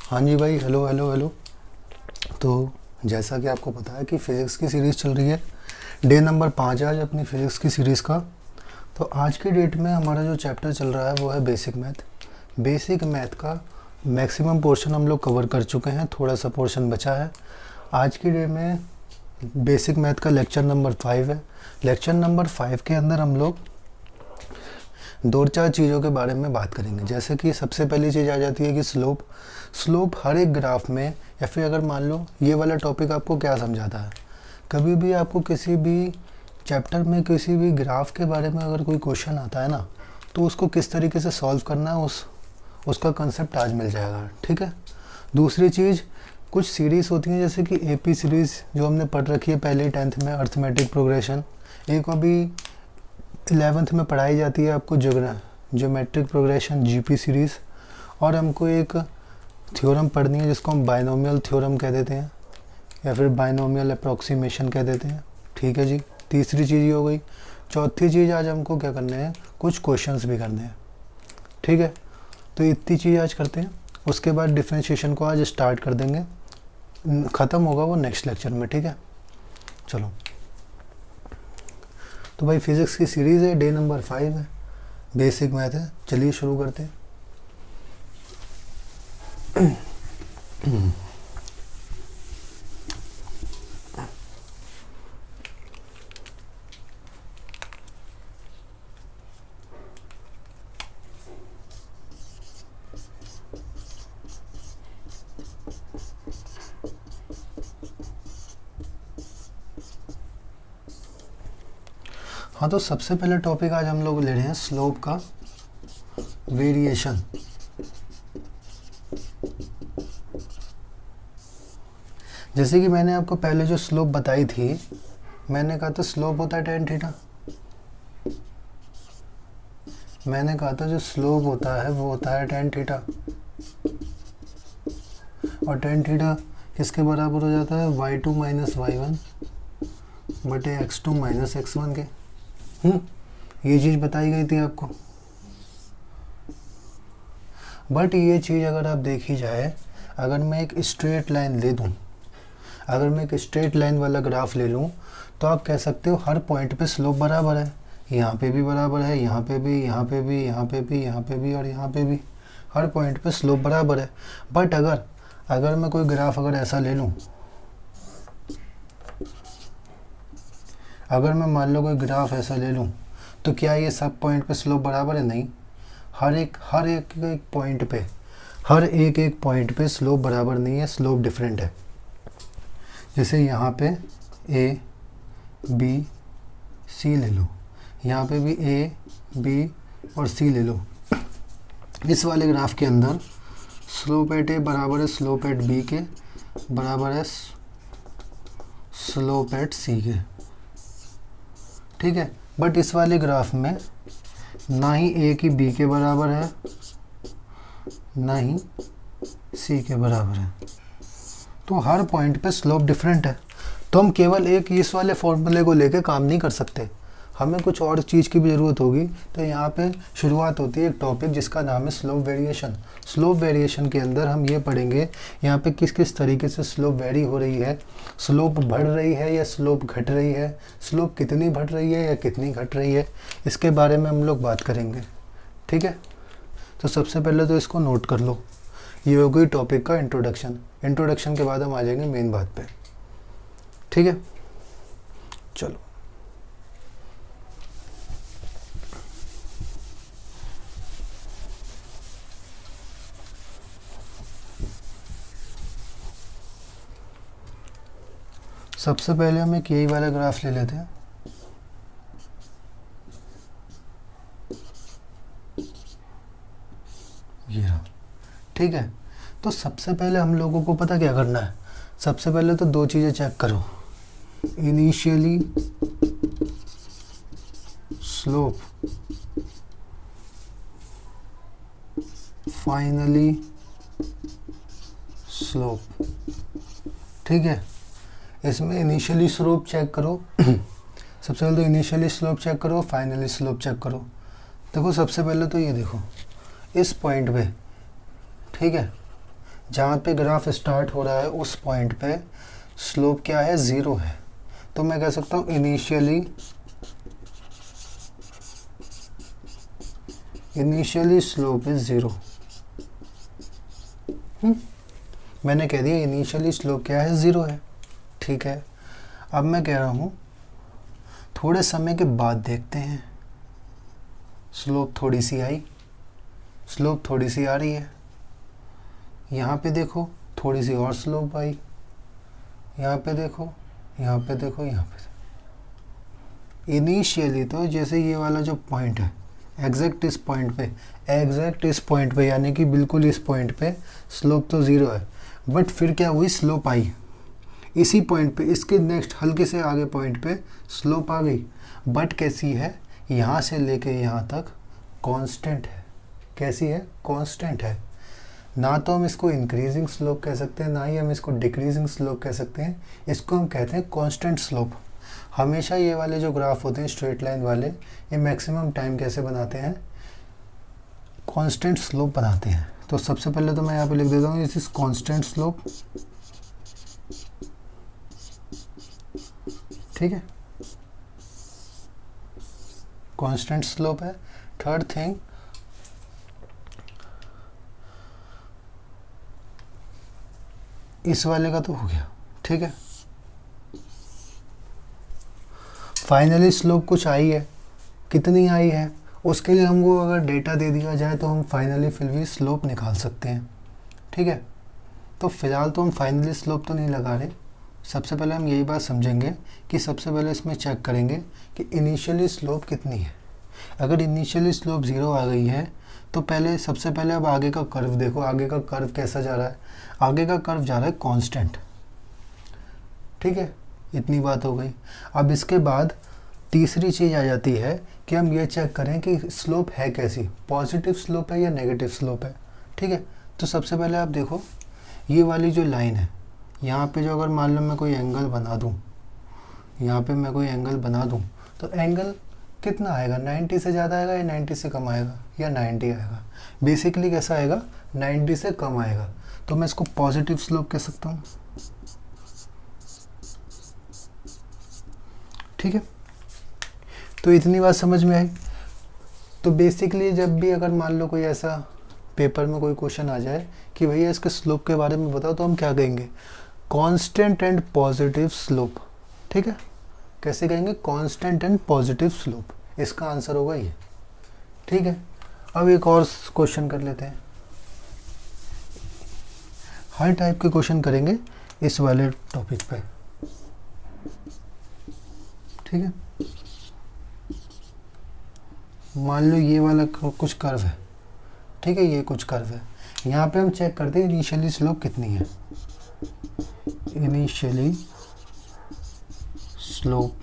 हाँ जी भाई, hello hello hello. तो जैसा कि आपको पता है कि फ़िज़िक्स की सीरीज़ चल रही है, डे नंबर 5 आज अपनी फ़िज़िक्स की सीरीज़ का। तो आज की डेट में हमारा जो चैप्टर चल रहा है वो है बेसिक मैथ। बेसिक मैथ का मैक्सिमम पोर्शन हम लोग कवर कर चुके हैं, थोड़ा सा पोर्शन बचा है। आज की डे में बेसिक मैथ का लेक्चर नंबर 5 है। लेक्चर नंबर 5 के अंदर हम लोग दो चार चीज़ों के बारे में बात करेंगे। जैसे कि सबसे पहली चीज़ आ जाती है कि स्लोप हर एक ग्राफ में, या फिर अगर मान लो ये वाला टॉपिक आपको क्या समझाता है, कभी भी आपको किसी भी चैप्टर में किसी भी ग्राफ के बारे में अगर कोई क्वेश्चन आता है ना, तो उसको किस तरीके से सॉल्व करना है उसका कंसेप्ट आज मिल जाएगा। ठीक है। दूसरी चीज़, कुछ सीरीज़ होती हैं जैसे कि एपी सीरीज़ जो हमने पढ़ रखी है पहले 10th में, अर्थमेटिक प्रोग्रेशन। एक अभी 11th में पढ़ाई जाती है आपको ज्योमेट्रिक प्रोग्रेशन, जीपी सीरीज़। और हमको एक थ्योरम पढ़नी है जिसको हम बाइनोमियल थ्योरम कह देते हैं, या फिर बाइनोमियल अप्रॉक्सीमेशन कह देते हैं। ठीक है जी, तीसरी चीज़ ये हो गई। चौथी चीज़, आज हमको क्या करने हैं, कुछ क्वेश्चंस भी करने हैं। ठीक है, तो इतनी चीज़ आज करते हैं। उसके बाद डिफ्रेंशिएशन को आज स्टार्ट कर देंगे, ख़त्म होगा वो नेक्स्ट लेक्चर में। ठीक है, चलो। तो भाई फिज़िक्स की सीरीज़ है, डे नंबर 5 है, बेसिक मैथ है। चलिए शुरू करते हैं। हाँ, तो सबसे पहले टॉपिक आज हम लोग ले रहे हैं स्लोप का वेरिएशन। जैसे कि मैंने आपको पहले जो स्लोप बताई थी, मैंने कहा था स्लोप होता है tan थीटा। मैंने कहा था जो स्लोप होता है वो होता है tan थीटा, और tan थीटा किसके बराबर हो जाता है, y2 माइनस y1 बटे x2 माइनस x1 के। ये चीज़ बताई गई थी आपको। बट ये चीज़ अगर आप देखी जाए, अगर मैं एक स्ट्रेट लाइन ले दूँ, अगर मैं एक स्ट्रेट लाइन वाला ग्राफ ले लूँ, तो आप कह सकते हो हर पॉइंट पे स्लोप बराबर है। यहाँ पे भी बराबर है, यहाँ पे भी, यहाँ पे भी, यहाँ पे भी, यहाँ पे भी और यहाँ पे भी, हर पॉइंट पे स्लोप बराबर है। बट अगर मैं कोई ग्राफ अगर ऐसा ले लूँ, अगर मैं मान लो कोई ग्राफ ऐसा ले लूँ, तो क्या ये सब पॉइंट पे स्लोप बराबर है? नहीं। हर एक पॉइंट पे, हर एक पॉइंट पे स्लोप बराबर नहीं है, स्लोप डिफरेंट है। जैसे यहाँ पे ए बी सी ले लो, यहाँ पे भी ए बी और सी ले लो। इस वाले ग्राफ के अंदर स्लोप एट ए बराबर है स्लोप एट बी के, बराबर है स्लोप एट सी के। ठीक है। बट इस वाले ग्राफ में ना ही ए की बी के बराबर है, ना ही सी के बराबर है, तो हर पॉइंट पे स्लोप डिफरेंट है। तो हम केवल एक इस वाले फॉर्मूले को लेके काम नहीं कर सकते, हमें कुछ और चीज़ की भी ज़रूरत होगी। तो यहाँ पे शुरुआत होती है एक टॉपिक जिसका नाम है स्लोप वेरिएशन। स्लोप वेरिएशन के अंदर हम ये पढ़ेंगे यहाँ पे किस किस तरीके से स्लोप वेरी हो रही है, स्लोप बढ़ रही है या स्लोप घट रही है, स्लोप कितनी बढ़ रही है या कितनी घट रही है, इसके बारे में हम लोग बात करेंगे। ठीक है, तो सबसे पहले तो इसको नोट कर लो, ये हो गई टॉपिक का इंट्रोडक्शन। इंट्रोडक्शन के बाद हम आ जाएंगे मेन बात पे। ठीक है, चलो। सबसे पहले हम एक यही वाला ग्राफ ले लेते हैं। ये रहा। ठीक है, तो सबसे पहले हम लोगों को पता क्या करना है, सबसे पहले तो दो चीज़ें चेक करो, इनिशियली स्लोप, फाइनली स्लोप। ठीक है, इसमें इनिशियली स्लोप चेक करो सबसे पहले तो इनिशियली स्लोप चेक करो, फाइनली स्लोप चेक करो। देखो सबसे पहले तो ये देखो इस पॉइंट पे, ठीक है, जहाँ पे ग्राफ स्टार्ट हो रहा है उस पॉइंट पे स्लोप क्या है, 0 है। तो मैं कह सकता हूँ इनिशियली स्लोप इज 0। मैंने कह दिया इनिशियली स्लोप क्या है, 0 है। ठीक है, अब मैं कह रहा हूँ थोड़े समय के बाद देखते हैं। स्लोप थोड़ी सी आई, स्लोप थोड़ी सी आ रही है। यहाँ पे देखो थोड़ी सी और स्लोप आई, यहाँ पे देखो, यहाँ पे देखो, यहाँ पे। इनिशियली तो जैसे ये वाला जो पॉइंट है एग्जैक्ट इस पॉइंट पे यानी कि बिल्कुल इस पॉइंट पे स्लोप तो 0 है, बट फिर क्या हुई, स्लोप आई। इसी पॉइंट पे इसके नेक्स्ट हल्के से आगे पॉइंट पे स्लोप आ गई, बट कैसी है, यहाँ से लेके यहाँ तक कांस्टेंट है। कैसी है, कांस्टेंट है। ना तो हम इसको इंक्रीजिंग स्लोप कह सकते हैं, ना ही हम इसको डिक्रीजिंग स्लोप कह सकते हैं। इसको हम कहते हैं कांस्टेंट स्लोप। हमेशा ये वाले जो ग्राफ होते हैं स्ट्रेट लाइन वाले, ये मैक्सिमम टाइम कैसे बनाते हैं, कांस्टेंट स्लोप बनाते हैं। तो सबसे पहले तो मैं यहाँ पे लिख देता हूँ, दिस इज कांस्टेंट स्लोप। ठीक है, कांस्टेंट स्लोप है। थर्ड थिंग, इस वाले का तो हो गया। ठीक है, फाइनली स्लोप कुछ आई है, कितनी आई है उसके लिए हमको अगर डेटा दे दिया जाए तो हम फाइनली फिर भी स्लोप निकाल सकते हैं। ठीक है, तो फिलहाल तो हम फाइनली स्लोप तो नहीं लगा रहे। सबसे पहले हम यही बात समझेंगे कि सबसे पहले इसमें चेक करेंगे कि इनिशियली स्लोप कितनी है। अगर इनिशियली स्लोप 0 आ गई है तो पहले सबसे पहले अब आगे का कर्व देखो, आगे का कर्व कैसा जा रहा है। आगे का कर्व जा रहा है कांस्टेंट। ठीक है, इतनी बात हो गई। अब इसके बाद तीसरी चीज़ आ जाती है कि हम ये चेक करें कि स्लोप है कैसी, पॉजिटिव स्लोप है या नेगेटिव स्लोप है। ठीक है, तो सबसे पहले आप देखो ये वाली जो लाइन है, यहाँ पे जो अगर मान लो मैं कोई एंगल बना दूँ, यहाँ पे मैं कोई एंगल बना दूँ तो एंगल कितना आएगा, 90 से ज़्यादा आएगा या 90 से कम आएगा, या 90 आएगा। बेसिकली कैसा आएगा, 90 से कम आएगा। तो मैं इसको पॉजिटिव स्लोप कह सकता हूँ। ठीक है, तो इतनी बात समझ में आई। तो बेसिकली जब भी अगर मान लो कोई ऐसा पेपर में कोई क्वेश्चन आ जाए कि भैया इसके स्लोप के बारे में बताओ, तो हम क्या कहेंगे, कांस्टेंट एंड पॉजिटिव स्लोप। ठीक है, कैसे कहेंगे, कांस्टेंट एंड पॉजिटिव स्लोप। इसका आंसर होगा ये। ठीक है, अब एक और क्वेश्चन कर लेते हैं। हर टाइप के क्वेश्चन करेंगे इस वाले टॉपिक पे। ठीक है, मान लो ये वाला कुछ कर्व है। ठीक है, ये कुछ कर्व है। यहाँ पे हम चेक करते हैं इनिशियली स्लोप कितनी है। इनिशियली स्लोप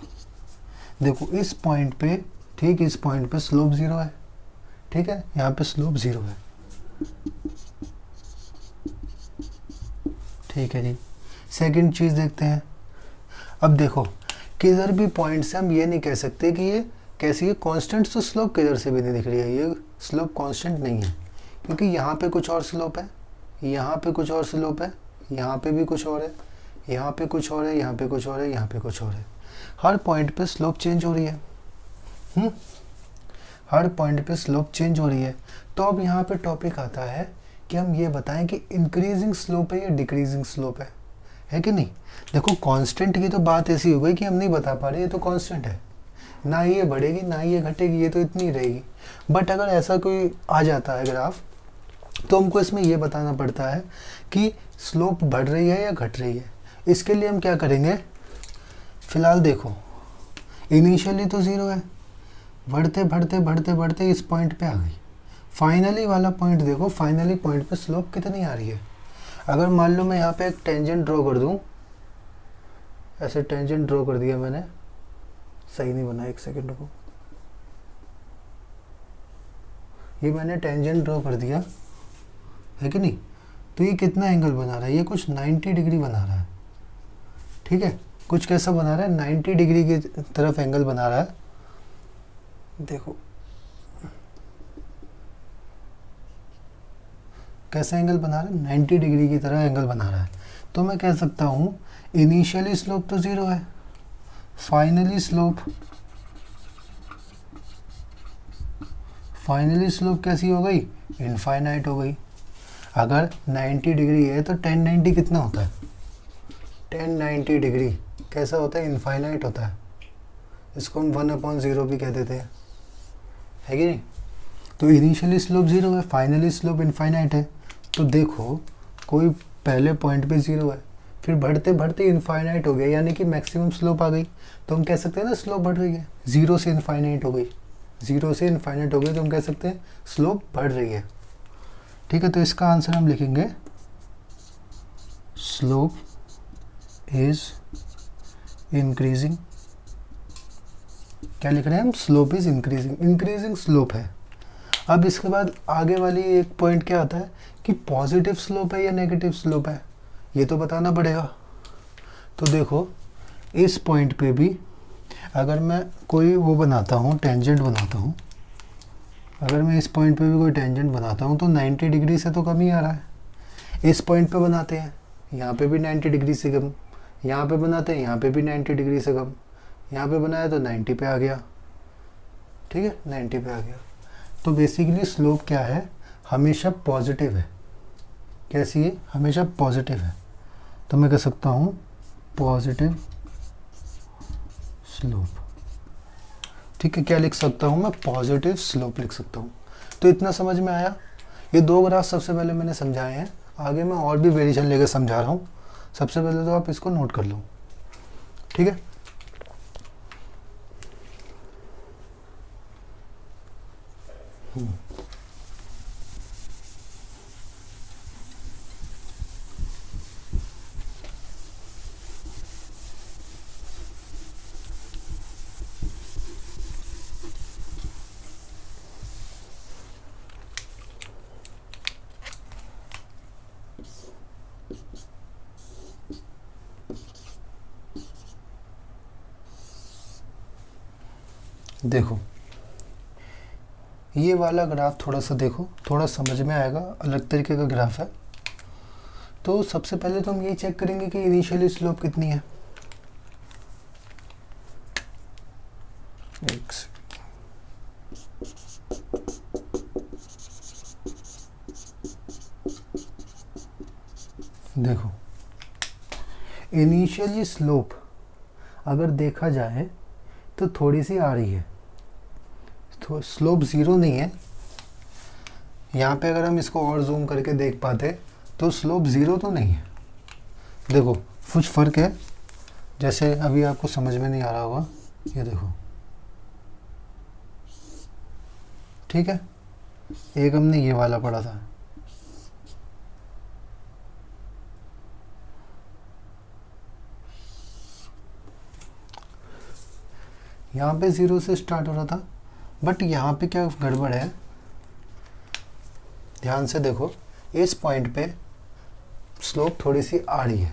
देखो इस पॉइंट पे, ठीक इस पॉइंट पे स्लोप 0 है। ठीक है, यहाँ पे स्लोप 0 है। ठीक है जी, सेकंड चीज़ देखते हैं। अब देखो किधर भी पॉइंट से हम ये नहीं कह सकते कि ये कैसी है, कांस्टेंट। तो स्लोप किधर से भी नहीं दिख रही है, ये स्लोप कांस्टेंट नहीं है, क्योंकि यहाँ पे कुछ और स्लोप है, यहाँ पे कुछ और स्लोप है, यहाँ पे भी कुछ और है, यहाँ पे कुछ और है, यहाँ पे कुछ और है, यहाँ पे कुछ और है। हर पॉइंट पे स्लोप चेंज हो रही है। हर पॉइंट पे स्लोप चेंज हो रही है। तो अब यहाँ पे टॉपिक आता है कि हम ये बताएं कि इंक्रीजिंग स्लोप है या डिक्रीजिंग स्लोप है कि नहीं। देखो कांस्टेंट की तो बात ऐसी हो गई कि हम नहीं बता पा रहे, ये तो कांस्टेंट है, ना ये बढ़ेगी ना ये घटेगी, ये तो इतनी रहेगी। बट अगर ऐसा कोई आ जाता है ग्राफ, तो हमको इसमें ये बताना पड़ता है कि स्लोप बढ़ रही है या घट रही है। इसके लिए हम क्या करेंगे, फिलहाल देखो इनिशियली तो 0 है, बढ़ते बढ़ते बढ़ते बढ़ते इस पॉइंट पे आ गई। फाइनली वाला पॉइंट देखो, फाइनली पॉइंट पे स्लोप कितनी आ रही है। अगर मान लो मैं यहाँ पे एक टेंजेंट ड्रॉ कर दूँ, ऐसे टेंजेंट ड्रॉ कर दिया मैंने, सही नहीं बना, एक सेकेंड को, ये मैंने टेंजेंट ड्रॉ कर दिया है कि नहीं। तो ये कितना एंगल बना रहा है, ये कुछ 90 डिग्री बना रहा है। ठीक है, कुछ कैसा बना रहा है, 90 डिग्री की तरफ एंगल बना रहा है। देखो कैसा एंगल बना रहा है, 90 डिग्री की तरह एंगल बना रहा है। तो मैं कह सकता हूँ इनिशियली स्लोप तो 0 है, फाइनली स्लोप कैसी हो गई, इनफाइनाइट हो गई। अगर 90 डिग्री है तो 1090 कितना होता है, 1090 डिग्री कैसा होता है, इनफाइनाइट होता है। इसको हम 1/0 भी कह देते हैं, है कि नहीं। तो इनिशियली स्लोप 0 है, फाइनली स्लोप इनफाइनाइट है। तो देखो कोई पहले पॉइंट पे 0 है, फिर बढ़ते बढ़ते इनफाइनाइट हो गया, यानी कि मैक्सिमम स्लोप आ गई। तो हम कह सकते हैं ना स्लोप बढ़ रही है, 0 से इनफाइनाइट हो गई, 0 से इनफाइनाइट हो गई, तो हम कह सकते हैं स्लोप बढ़ रही है। ठीक है, तो इसका आंसर हम लिखेंगे स्लोप इज इंक्रीजिंग। क्या लिख रहे हैं हम, slope is increasing, increasing slope है। अब इसके बाद आगे वाली एक पॉइंट क्या आता है कि पॉजिटिव स्लोप है या नेगेटिव स्लोप है, ये तो बताना पड़ेगा। तो देखो इस पॉइंट पे भी अगर मैं कोई वो बनाता हूँ, टेंजेंट बनाता हूँ, अगर मैं इस पॉइंट पे भी कोई टेंजेंट बनाता हूँ तो 90 डिग्री से तो कम ही आ रहा है। इस पॉइंट पे बनाते हैं, यहाँ पे भी 90 डिग्री से कम, यहाँ पे बनाते हैं, यहाँ पे भी 90 डिग्री से कम, यहाँ पे बनाया तो 90 पे आ गया। ठीक है, 90 पे आ गया। तो बेसिकली स्लोप क्या है, हमेशा पॉजिटिव है। कैसी है, हमेशा पॉजिटिव है। तो मैं कह सकता हूँ पॉजिटिव स्लोप। ठीक है, क्या लिख सकता हूँ मैं, पॉजिटिव स्लोप लिख सकता हूँ। तो इतना समझ में आया। ये 2 ग्राफ सबसे पहले मैंने समझाए हैं, आगे मैं और भी वेरिएशन लेकर समझा रहा हूँ। सबसे पहले तो आप इसको नोट कर लो। ठीक है, देखो ये वाला ग्राफ थोड़ा सा देखो, थोड़ा समझ में आएगा, अलग तरीके का ग्राफ है। तो सबसे पहले तो हम यही चेक करेंगे कि इनिशियली स्लोप कितनी है। देखो इनिशियली स्लोप अगर देखा जाए तो थोड़ी सी आ रही है, तो स्लोप 0 नहीं है। यहाँ पे अगर हम इसको और जूम करके देख पाते तो स्लोप 0 तो नहीं है। देखो कुछ फ़र्क है, जैसे अभी आपको समझ में नहीं आ रहा होगा, ये देखो। ठीक है, एक हमने ये वाला पढ़ा था, यहाँ पे 0 से स्टार्ट हो रहा था, बट यहाँ पे क्या गड़बड़ है, ध्यान से देखो। इस पॉइंट पे स्लोप थोड़ी सी आ रही है,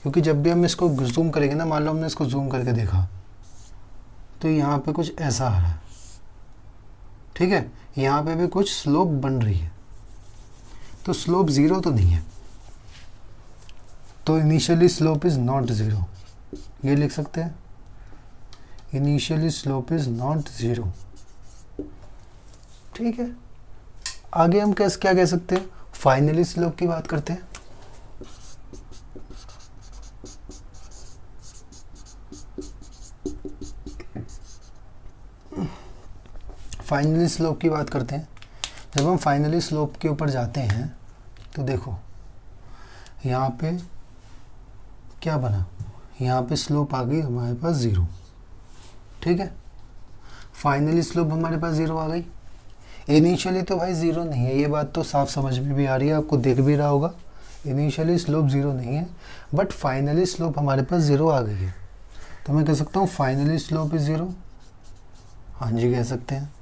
क्योंकि जब भी हम इसको जूम करेंगे ना, मान लो हमने इसको जूम करके देखा तो यहाँ पे कुछ ऐसा आ रहा है। ठीक है, यहाँ पे भी कुछ स्लोप बन रही है, तो स्लोप 0 तो नहीं है। तो इनिशियली स्लोप इज नॉट 0, ये लिख सकते हैं, इनिशियली स्लोप इज नॉट 0। ठीक है, आगे हम क्या कह सकते हैं, फाइनली स्लोप की बात करते हैं। फाइनली स्लोप की बात करते हैं। जब हम फाइनली स्लोप के ऊपर जाते हैं तो देखो यहाँ पे क्या बना, यहाँ पे स्लोप आ गई हमारे पास 0। ठीक है, फाइनली स्लोप हमारे पास 0 आ गई। इनिशियली तो भाई 0 नहीं है, ये बात तो साफ समझ में भी आ रही है, आपको दिख भी रहा होगा। इनिशियली स्लोप 0 नहीं है, बट फाइनली स्लोप हमारे पास 0 आ गई है। तो मैं कह सकता हूँ फाइनली स्लोप इज 0। हाँ जी, कह सकते हैं।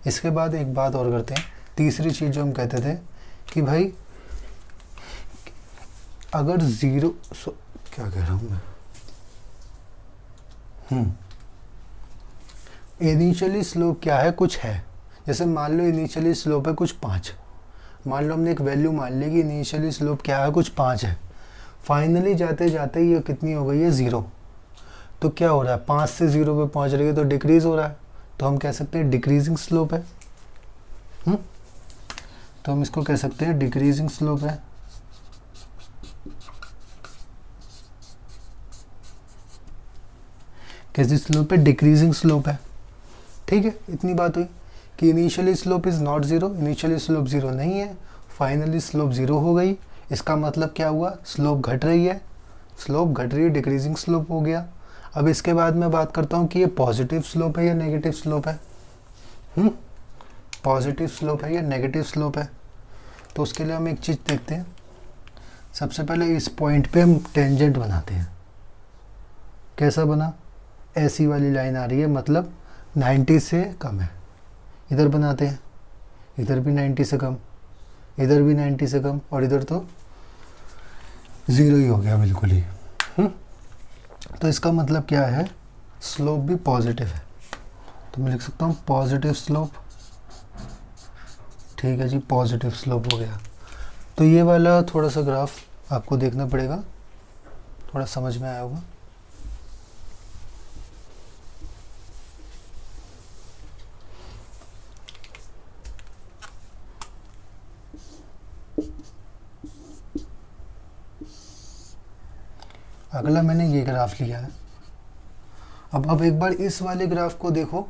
इसके बाद एक बात और करते हैं, तीसरी चीज़ जो हम कहते थे कि भाई अगर 0 क्या कह रहा हूँ मैं, इनिशियली स्लोप क्या है, कुछ है। जैसे मान लो इनिशियली स्लोप है कुछ 5, मान लो हमने एक वैल्यू मान ली कि इनिशियली स्लोप क्या है, कुछ 5 है, फाइनली जाते जाते ये कितनी हो गई है, 0। तो क्या हो रहा है, 5 से 0 पे पहुंच रही है तो डिक्रीज हो रहा है, तो हम कह सकते हैं डिक्रीजिंग स्लोप है। तो हम इसको कह सकते हैं डिक्रीजिंग स्लोप है। कैसी स्लोप है, डिक्रीजिंग स्लोप है। ठीक है, इतनी बात हुई कि initially slope is not 0, initially slope 0 नहीं है, फाइनली स्लोप 0 हो गई। इसका मतलब क्या हुआ, स्लोप घट रही है, स्लोप घट रही है, डिक्रीजिंग स्लोप हो गया। अब इसके बाद मैं बात करता हूँ कि ये पॉजिटिव स्लोप है या नेगेटिव स्लोप है। पॉजिटिव स्लोप है या नेगेटिव स्लोप है। तो उसके लिए हम एक चीज़ देखते हैं। सबसे पहले इस पॉइंट पे हम टेंजेंट बनाते हैं। कैसा बना, ऐसी वाली लाइन आ रही है, मतलब 90 से कम है। इधर बनाते हैं, इधर भी 90 से कम, इधर भी 90 से कम, और इधर तो 0 ही हो गया बिल्कुल ही। तो इसका मतलब क्या है, स्लोप भी पॉजिटिव है। तो मैं लिख सकता हूँ पॉजिटिव स्लोप। ठीक है जी, पॉजिटिव स्लोप हो गया। तो ये वाला थोड़ा सा ग्राफ आपको देखना पड़ेगा, थोड़ा समझ में आया होगा। अगला मैंने ये ग्राफ लिया है। अब एक बार इस वाले ग्राफ को देखो,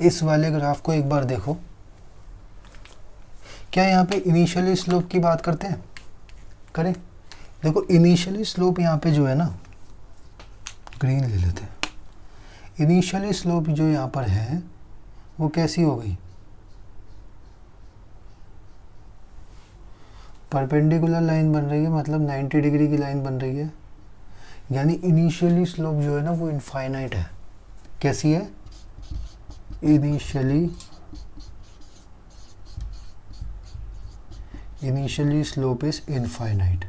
इस वाले ग्राफ को एक बार देखो। क्या यहाँ पे इनिशियली स्लोप की बात करते हैं, करें। देखो इनिशियली स्लोप यहाँ पे जो है ना, ग्रीन ले लेते हैं। इनिशियली स्लोप जो यहाँ पर है वो कैसी हो गई, परपेंडिकुलर लाइन बन रही है, मतलब 90 डिग्री की लाइन बन रही है। यानी इनिशियली स्लोप जो है ना वो इनफाइनाइट है। कैसी है, इनिशियली स्लोप इज इनफाइनाइट।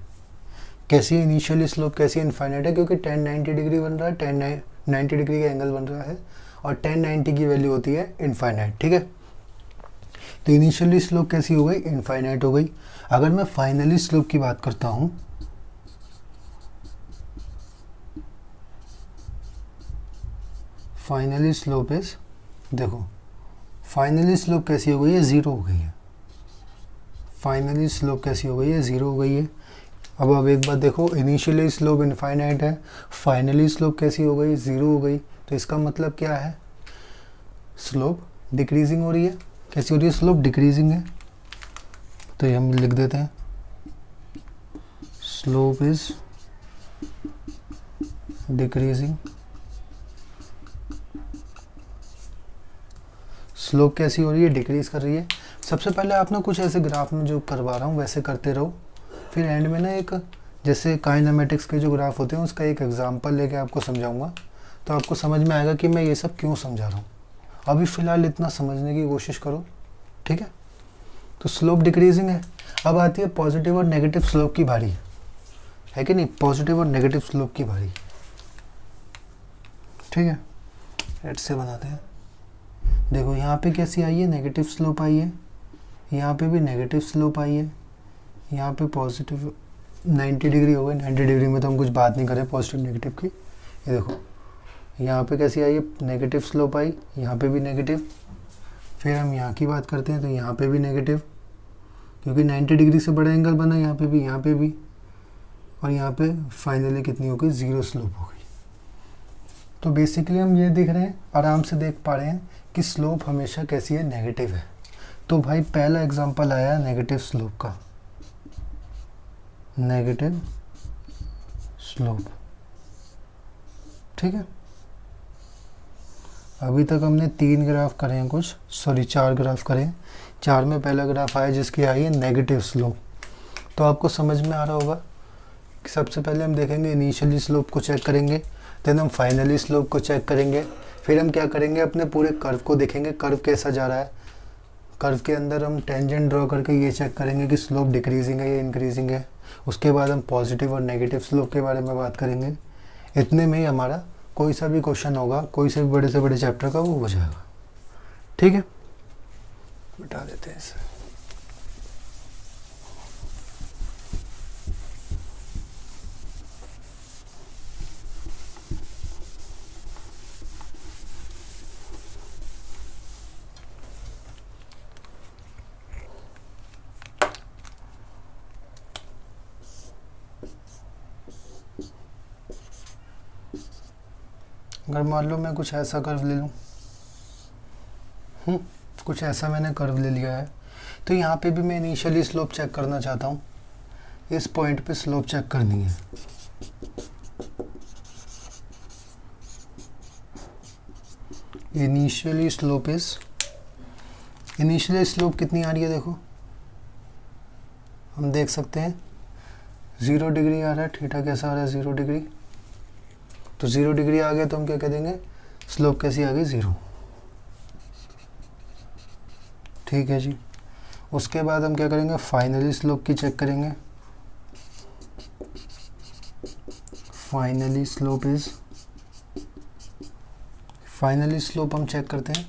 कैसी इनिशियली स्लोप कैसी इनफाइनाइट है, क्योंकि 10 90 डिग्री बन रहा है, 10 90 डिग्री का एंगल बन रहा है, और 10 90 की वैल्यू होती है इनफाइनाइट। ठीक है, तो इनिशियली स्लोप कैसी हो गई, इनफाइनाइट हो गई। अगर मैं फाइनली स्लोप की बात करता हूँ, फाइनली स्लोप इज, देखो फाइनली स्लोप कैसी हो गई है, 0 हो गई है। फाइनली स्लोप कैसी हो गई है, 0 हो गई है। अब एक बार देखो, इनिशियली स्लोप इनफाइनाइट है, फाइनली स्लोप कैसी हो गई, 0 हो गई। तो इसका मतलब क्या है, स्लोप डिक्रीजिंग हो रही है। कैसी हो रही है, स्लोप डिक्रीजिंग है। तो ये हम लिख देते हैं, स्लोप इज डिक्रीजिंग। स्लोप कैसी हो रही है, डिक्रीज कर रही है। सबसे पहले आप ना कुछ ऐसे ग्राफ में जो करवा रहा हूँ वैसे करते रहो, फिर एंड में ना एक जैसे काइनेमेटिक्स के जो ग्राफ होते हैं उसका एक एग्जांपल लेके आपको समझाऊंगा, तो आपको समझ में आएगा कि मैं ये सब क्यों समझा रहा हूँ। अभी फ़िलहाल इतना समझने की कोशिश करो, ठीक है। तो स्लोप डिक्रीजिंग है। अब आती है पॉजिटिव और नेगेटिव स्लोप की बारी, है कि नहीं, पॉजिटिव और नेगेटिव स्लोप की बारी। ठीक है, रेड से बनाते हैं। देखो यहाँ पे कैसी आई है, नेगेटिव स्लोप आई है, यहाँ पे भी नेगेटिव स्लोप आई है, यहाँ पे पॉजिटिव 90 डिग्री हो गई। 90 डिग्री में तो हम कुछ बात नहीं करें पॉजिटिव नेगेटिव की। ये देखो यहाँ पे कैसी आई है, नेगेटिव स्लोप आई, यहाँ पे भी नेगेटिव। फिर हम यहाँ की बात करते हैं तो यहाँ पे भी नेगेटिव, क्योंकि 90 डिग्री से बड़ा एंगल बना, यहाँ पे भी, यहाँ पे भी, और यहाँ पे फाइनली कितनी हो गई, 0 स्लोप हो गई। तो बेसिकली हम ये देख रहे हैं, आराम से देख पा रहे हैं कि स्लोप हमेशा कैसी है, नेगेटिव है। तो भाई पहला एग्जांपल आया नेगेटिव स्लोप का, नेगेटिव स्लोप। ठीक है, अभी तक हमने 3 ग्राफ करे हैं, कुछ सॉरी 4 ग्राफ करे हैं। 4 में पहला ग्राफ आया जिसकी आई है नेगेटिव स्लोप। तो आपको समझ में आ रहा होगा कि सबसे पहले हम देखेंगे इनिशियली स्लोप को चेक करेंगे, देन हम फाइनली स्लोप को चेक करेंगे, फिर हम क्या करेंगे, अपने पूरे कर्व को देखेंगे, कर्व कैसा जा रहा है। कर्व के अंदर हम टेंजेंट ड्रॉ करके ये चेक करेंगे कि स्लोप डिक्रीजिंग है या इंक्रीजिंग है। उसके बाद हम पॉजिटिव और नेगेटिव स्लोप के बारे में बात करेंगे। इतने में ही हमारा कोई सा भी क्वेश्चन होगा, कोई से बड़े चैप्टर का, वो हो जाएगा। ठीक है, बिठा देते हैं इसे। अगर मान लो मैं कुछ ऐसा कर्व ले लूँ, कुछ ऐसा मैंने कर्व ले लिया है, तो यहाँ पे भी मैं इनिशियली स्लोप चेक करना चाहता हूँ। इस पॉइंट पे स्लोप चेक करनी है। इनिशियली स्लोप कितनी आ रही है, देखो हम देख सकते हैं 0 डिग्री आ रहा है। थीटा कैसा आ रहा है, 0 डिग्री। तो 0 डिग्री आ गया तो हम क्या कह देंगे, स्लोप कैसी आ गई, 0। ठीक है जी। उसके बाद हम क्या करेंगे, फाइनली स्लोप की चेक करेंगे। फाइनली स्लोप हम चेक करते हैं।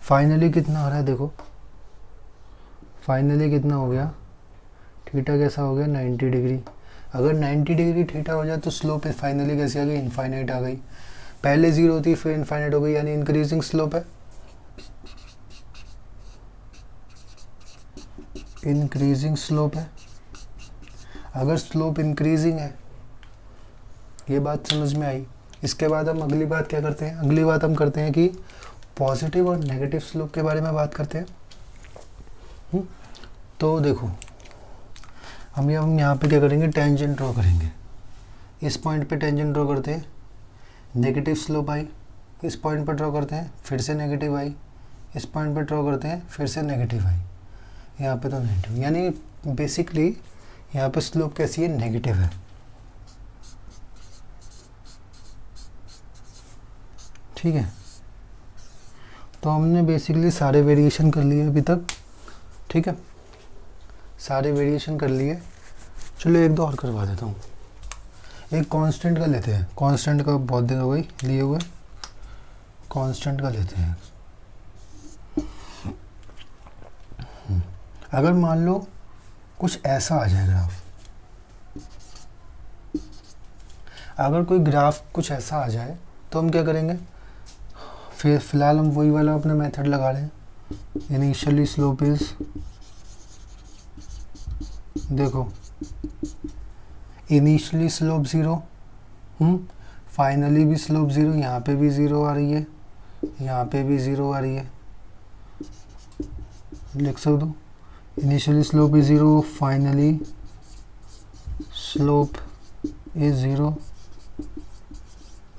फाइनली कितना आ रहा है, देखो फाइनली कितना हो गया, थीटा कैसा हो गया, 90 डिग्री। अगर 90 डिग्री थीटा हो जाए तो स्लोप फाइनली कैसी आ गई, इनफाइनाइट आ गई। पहले 0 थी फिर इनफाइनाइट हो गई, यानी इंक्रीजिंग स्लोप है। इंक्रीजिंग स्लोप है। अगर स्लोप इंक्रीजिंग है, ये बात समझ में आई। इसके बाद हम अगली बात क्या करते हैं, अगली बात हम करते हैं कि पॉजिटिव और नेगेटिव स्लोप के बारे में बात करते हैं। तो देखो हम यहाँ पे क्या करेंगे, टेंजेंट ड्रॉ करेंगे। इस पॉइंट पे टेंजेंट ड्रॉ करते हैं, नेगेटिव स्लोप आई। इस पॉइंट पर ड्रॉ करते हैं, फिर से नेगेटिव आई। इस पॉइंट पर ड्रॉ करते हैं, फिर से नेगेटिव आई। यहाँ पे तो नेगेटिव, यानी बेसिकली यहाँ पे स्लोप कैसी है, नेगेटिव है। ठीक है। तो हमने बेसिकली सारे वेरिएशन कर लिए अभी तक। ठीक है, सारे वेरिएशन कर लिए। चलो एक दो और करवा देता हूँ। एक कांस्टेंट का लेते हैं, कांस्टेंट का बहुत दिन हो गई लिए हुए, कांस्टेंट का लेते हैं। अगर मान लो कुछ ऐसा आ जाए ग्राफ, अगर कोई ग्राफ कुछ ऐसा आ जाए तो हम क्या करेंगे, फिर फिलहाल हम वही वाला अपना मेथड लगा रहे हैं। इनिशियली स्लोप इज, देखो इनिशियली स्लोप 0, फाइनली भी स्लोप 0। यहाँ पे भी 0 आ रही है, यहाँ पे भी 0 आ रही है। लिख सकते हो initially slope is 0, finally slope is 0।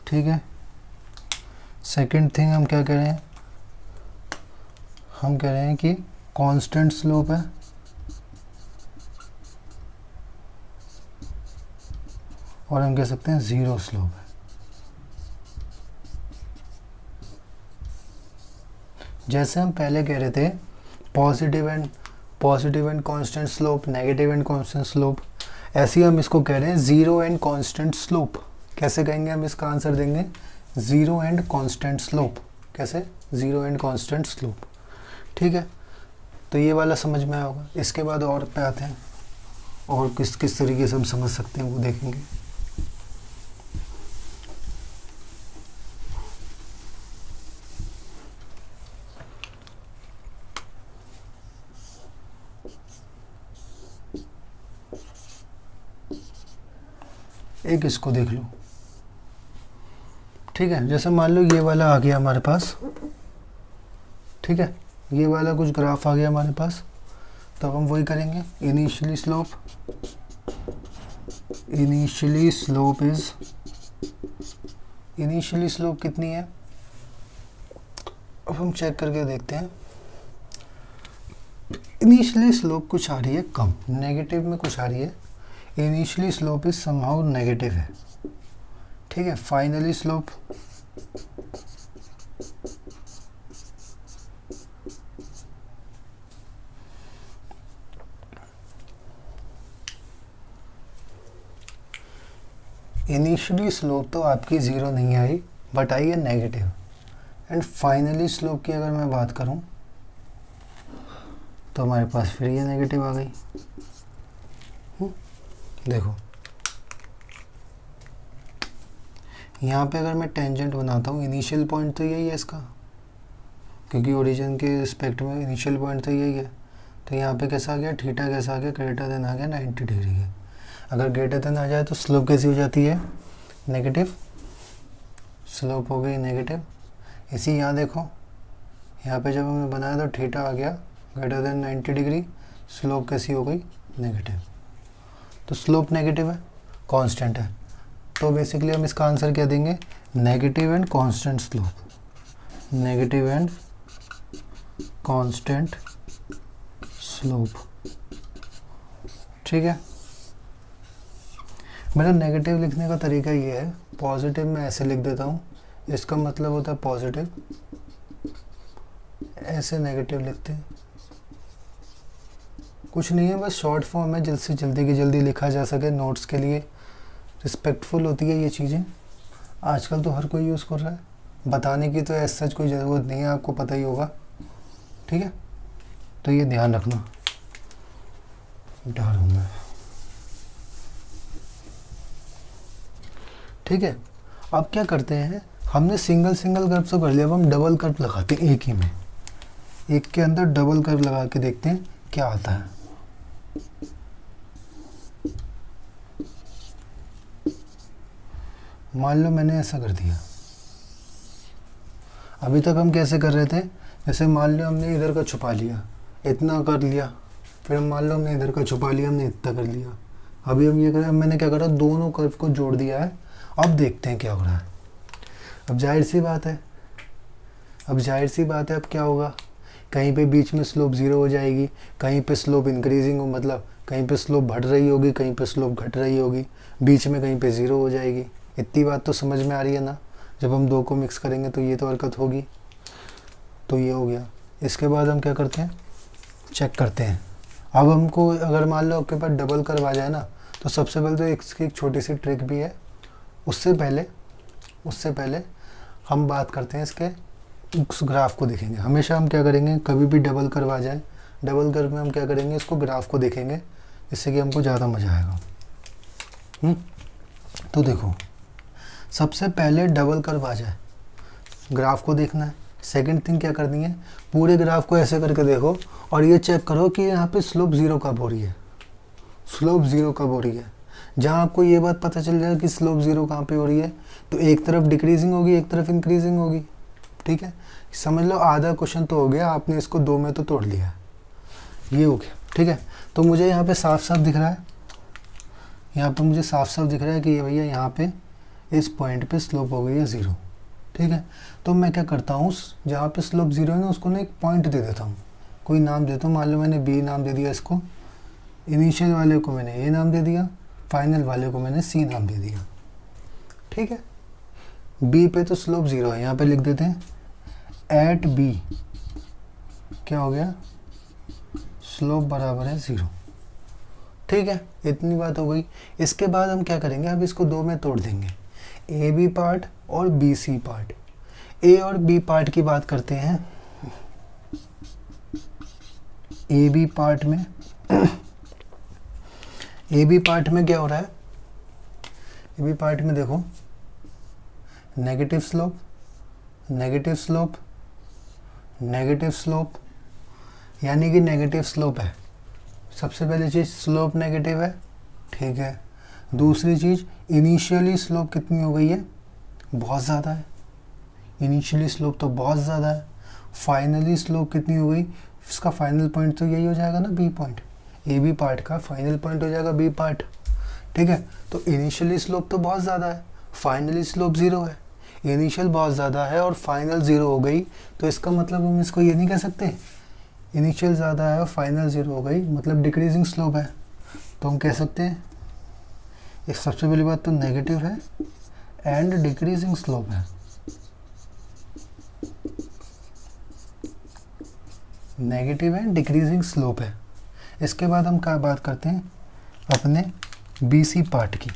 ठीक है। सेकंड थिंग हम क्या कह रहे हैं, हम कह रहे हैं कि कांस्टेंट स्लोप है और हम कह सकते हैं 0 स्लोप है। जैसे हम पहले कह रहे थे positive and constant slope, negative and constant slope, ऐसे ही हम इसको कह रहे हैं 0 एंड कांस्टेंट स्लोप। कैसे कहेंगे हम, इसका आंसर देंगे 0 एंड कांस्टेंट स्लोप। कैसे, 0 एंड कांस्टेंट स्लोप। ठीक है, तो ये वाला समझ में आया होगा। इसके बाद और पे आते हैं, और किस किस तरीके से हम समझ सकते हैं वो देखेंगे। एक इसको देख लो। ठीक है, जैसे मान लो ये वाला आ गया हमारे पास। ठीक है, ये वाला कुछ ग्राफ आ गया हमारे पास, तो हम वही करेंगे। इनिशियली स्लोप कितनी है, अब हम चेक करके देखते हैं। इनिशियली स्लोप कुछ आ रही है कम, नेगेटिव में कुछ आ रही है। Initially slope is somehow negative है। ठीक है, फाइनली स्लोप इनिशियली स्लोप तो आपकी 0 नहीं आई, बट आई है नेगेटिव। एंड फाइनली स्लोप की अगर मैं बात करूं तो हमारे पास फिर ये नेगेटिव आ गई। देखो यहाँ पे अगर मैं टेंजेंट बनाता हूँ, इनिशियल पॉइंट तो यही है इसका, क्योंकि ओरिजिन के रिस्पेक्ट में इनिशियल पॉइंट तो यही है। तो यहाँ पे कैसा आ गया, थीटा कैसा आ गया, ग्रेटर देन आ गया 90 डिग्री के। अगर ग्रेटर देन आ जाए तो स्लोप कैसी हो जाती है, नेगेटिव स्लोप हो गई नेगेटिव। इसी यहाँ देखो, यहाँ पे जब हमने बनाया तो थीटा आ गया ग्रेटर देन 90 डिग्री, स्लोप कैसी हो गई नेगेटिव। तो स्लोप नेगेटिव है, कांस्टेंट है, तो बेसिकली हम इसका आंसर क्या देंगे, negative and constant slope, negative and constant slope. ठीक है, मेरा नेगेटिव लिखने का तरीका ये है, पॉजिटिव में ऐसे लिख देता हूँ, इसका मतलब होता है पॉजिटिव, ऐसे नेगेटिव लिखते हैं, कुछ नहीं है, बस शॉर्ट फॉर्म है, जल्द से जल्दी की जल्दी लिखा जा सके, नोट्स के लिए रिस्पेक्टफुल होती है ये चीज़ें। आजकल तो हर कोई यूज़ कर रहा है, बताने की तो ऐसा सच कोई ज़रूरत नहीं है, आपको पता ही होगा। ठीक है, तो ये ध्यान रखना। डालूंगा, ठीक है। अब क्या करते हैं, हमने सिंगल सिंगल कर्व तो कर लिया, अब हम डबल कर्व लगाते हैं एक ही में, एक के अंदर डबल कर्व लगा के देखते हैं क्या आता है। मान लो मैंने ऐसा कर दिया, अभी तक हम कैसे कर रहे थे, जैसे मान लो हमने इधर का छुपा लिया, इतना कर लिया, फिर मान लो हमने इधर का छुपा लिया, हमने इतना कर लिया, अभी हम ये करें, मैंने क्या करा, दोनों कर्व को जोड़ दिया है। अब देखते हैं क्या हो रहा है। अब जाहिर सी बात है, अब क्या होगा, कहीं पे बीच में स्लोप ज़ीरो हो जाएगी, कहीं पे स्लोप इंक्रीजिंग हो, मतलब कहीं पे स्लोप बढ़ रही होगी, कहीं पे स्लोप घट रही होगी, बीच में कहीं पे ज़ीरो हो जाएगी। इतनी बात तो समझ में आ रही है ना। जब हम दो को मिक्स करेंगे तो ये तो हरकत होगी। तो ये हो गया। इसके बाद हम क्या करते हैं, चेक करते हैं। अब हमको अगर मान लो आपके पास डबल कर्व आ जाए ना, तो सबसे पहले तो इसकी एक छोटी सी ट्रिक भी है। उससे पहले हम बात करते हैं इसके उस ग्राफ को देखेंगे। हमेशा हम क्या करेंगे, कभी भी डबल कर्व आ जाए, डबल कर्व में हम क्या करेंगे, इसको ग्राफ को देखेंगे, जिससे कि हमको ज़्यादा मज़ा आएगा। तो देखो, सबसे पहले डबल कर्व आ जाए, ग्राफ को देखना है। सेकंड थिंग क्या करनी है, पूरे ग्राफ को ऐसे करके देखो और ये चेक करो कि यहाँ पे स्लोप ज़ीरो कब हो रही है, स्लोप ज़ीरो कब हो रही है। जहाँ आपको ये बात पता चल जाए कि स्लोप ज़ीरो कहाँ पे हो रही है, तो एक तरफ डिक्रीजिंग होगी, एक तरफ इंक्रीजिंग होगी। ठीक है, समझ लो आधा क्वेश्चन तो हो गया, आपने इसको दो में तो तोड़ लिया, ये हो गया। ठीक है, तो मुझे यहाँ पे साफ साफ दिख रहा है, यहाँ पे मुझे साफ साफ दिख रहा है कि ये भैया यहाँ पे इस पॉइंट पे स्लोप हो गई है ज़ीरो। ठीक है, तो मैं क्या करता हूँ, जहाँ पे स्लोप ज़ीरो है ना, उसको ना एक पॉइंट दे देता हूँ, कोई नाम देता हूँ। मान लो मैंने बी नाम दे दिया इसको, इनिशियल वाले को मैंने ए नाम दे दिया, फाइनल वाले को मैंने सी नाम दे दिया। ठीक है, बी पे तो स्लोप ज़ीरो है, यहाँ पे लिख देते हैं एट बी क्या हो गया, स्लोप बराबर है ज़ीरो। ठीक है, इतनी बात हो गई। इसके बाद हम क्या करेंगे, अब इसको दो में तोड़ देंगे, ए बी पार्ट और बी सी पार्ट। ए और बी पार्ट की बात करते हैं। ए बी पार्ट में ए बी पार्ट में क्या हो रहा है, ए बी पार्ट में देखो, negative slope, negative slope, negative slope, यानी कि नेगेटिव स्लोप है। सबसे पहली चीज़ स्लोप नेगेटिव है। ठीक है, दूसरी चीज़ इनिशियली स्लोप कितनी हो गई है, बहुत ज़्यादा है, इनिशियली स्लोप तो बहुत ज़्यादा है। फाइनली स्लोप कितनी हो गई, इसका फाइनल पॉइंट तो यही हो जाएगा ना, b point. A b part का फाइनल पॉइंट हो जाएगा बी पार्ट। ठीक है, तो इनिशियली स्लोप तो बहुत ज़्यादा है, फाइनली स्लोप ज़ीरो है। इनिशियल बहुत ज़्यादा है और फाइनल ज़ीरो हो गई, तो इसका मतलब हम इसको ये नहीं कह सकते इनिशियल ज़्यादा है और फाइनल ज़ीरो हो गई, मतलब डिक्रीजिंग स्लोप है। तो हम कह सकते हैं एक सबसे पहली बात तो नेगेटिव है एंड डिक्रीजिंग स्लोप है, नेगेटिव एंड डिक्रीजिंग स्लोप है। इसके बाद हम क्या बात करते हैं अपने बी सी पार्ट की।